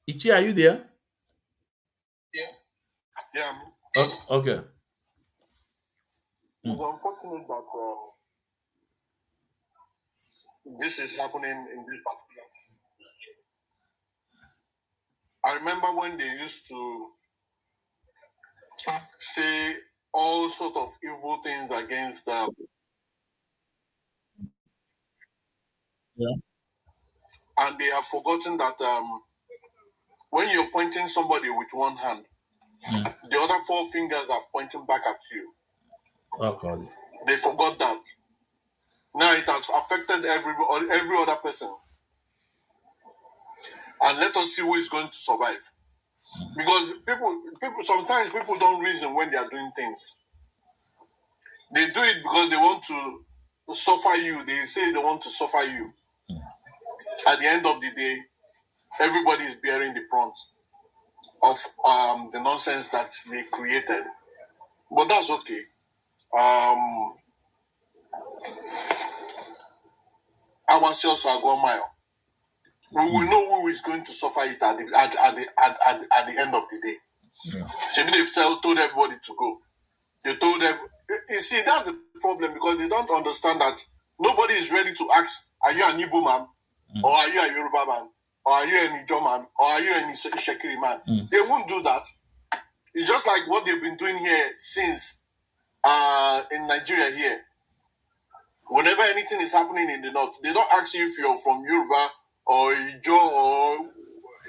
S3: Ichi, are you there?
S8: Yeah.
S3: Oh, okay.
S8: It's unfortunate that this is happening in this particular. I remember when they used to say all sort of evil things against them.
S3: Yeah.
S8: And they have forgotten that when you're pointing somebody with one hand, the other 4 fingers are pointing back at you.
S3: Oh, God.
S8: They forgot that. Now it has affected every other person. And let us see who is going to survive. Because people sometimes people don't reason when they are doing things. They do it because they want to suffer you. They say they want to suffer you. At the end of the day, everybody is bearing the brunt of the nonsense that they created. But that's okay. Our sales are going mile. We will know who is going to suffer it at the end of the day.
S3: Yeah.
S8: Maybe they've told everybody to go. They told them. You see, that's the problem, because they don't understand that nobody is ready to ask, are you an Igbo man? Or are you a Yoruba man? Or are you an Ijo man? Or are you an Ishekiri man? They won't do that. It's just like what they've been doing here since in Nigeria here. Whenever anything is happening in the north, they don't ask you if you're from Yoruba or Ijo or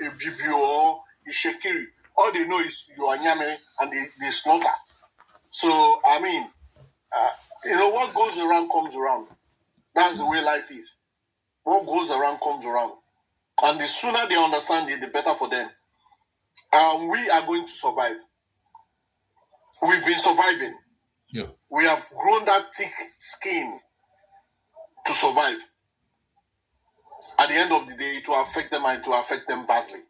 S8: Ibibio or Ishekiri. All they know is you are Nyame, and they slaughter. So, I mean, what goes around comes around. That's the way life is. What goes around comes around. And the sooner they understand it, the better for them. We are going to survive. We've been surviving.
S3: Yeah.
S8: We have grown that thick skin to survive. At the end of the day, it will affect them, and it will affect them badly.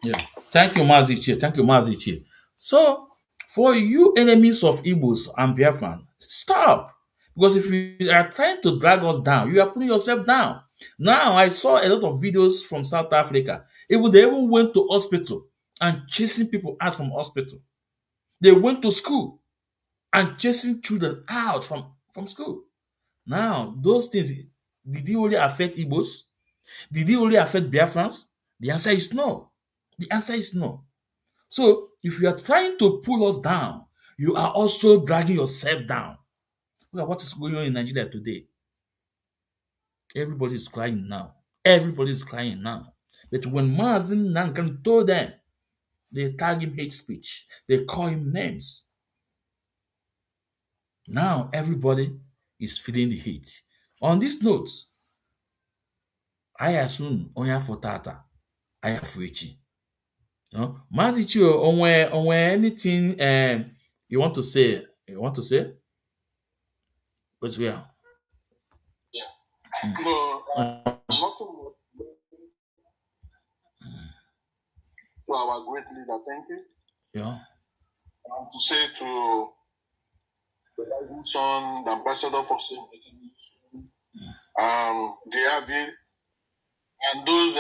S3: Yeah. Thank you, Mazichie. Thank you, Mazichie. So, for you enemies of Igbos and Biafran, stop. Because if you are trying to drag us down, you are putting yourself down. Now, I saw a lot of videos from South Africa. They even went to hospital and chasing people out from hospital. They went to school and chasing children out from school. Now, those things, did it only affect Igbos? Did it only affect Biafrans? The answer is no. The answer is no. So, if you are trying to pull us down, you are also dragging yourself down. Look at what is going on in Nigeria today. Everybody is crying now. Everybody is crying now. But when Mazin Nankan told them, they tag him hate speech. They call him names. Now everybody is feeling the heat. On this note, I assume Onya for Tata, I have Fuichi. No, Mazichi, on anything you want to say? You want to say? But we are.
S8: No, nothing more. To our great leader, thank you.
S3: Yeah.
S8: To say to the rising son, the ambassador for David, and those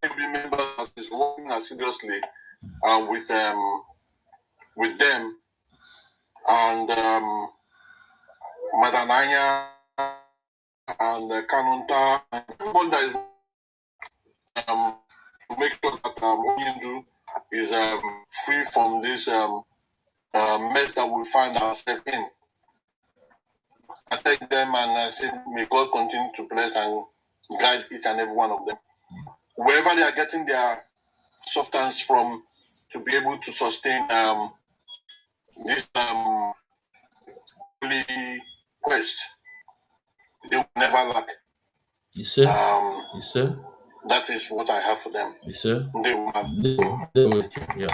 S8: IB members that is working assiduously with them and Madananya and Kanunta and everyone that is to make sure that Oyindu is free from this mess that we find ourselves in. I thank them and I say, may God continue to bless and guide each and every one of them. Wherever they are getting their substance from to be able to sustain this holy quest, they will never lack.
S3: Yes, sir. Yes, sir.
S8: That is what I have for them.
S3: Yes, sir.
S8: They will
S3: yeah.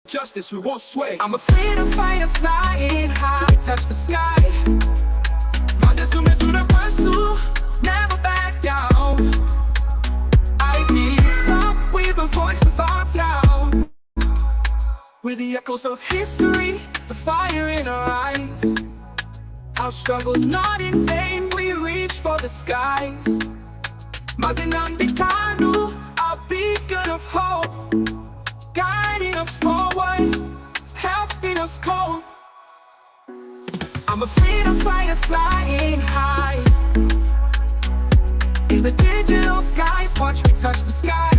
S17: Justice we won't sway. I'm a freedom fighter flying high, touch the sky. Never back down. I be up with the voice of our town. With the echoes of history, the fire in our eyes. Our struggle's not in vain, we reach for the skies. Mazinan Bikanu, our beacon of hope, guiding us forward, helping us cope. I'm a freedom fighter flying high. In the digital skies, watch me touch the sky.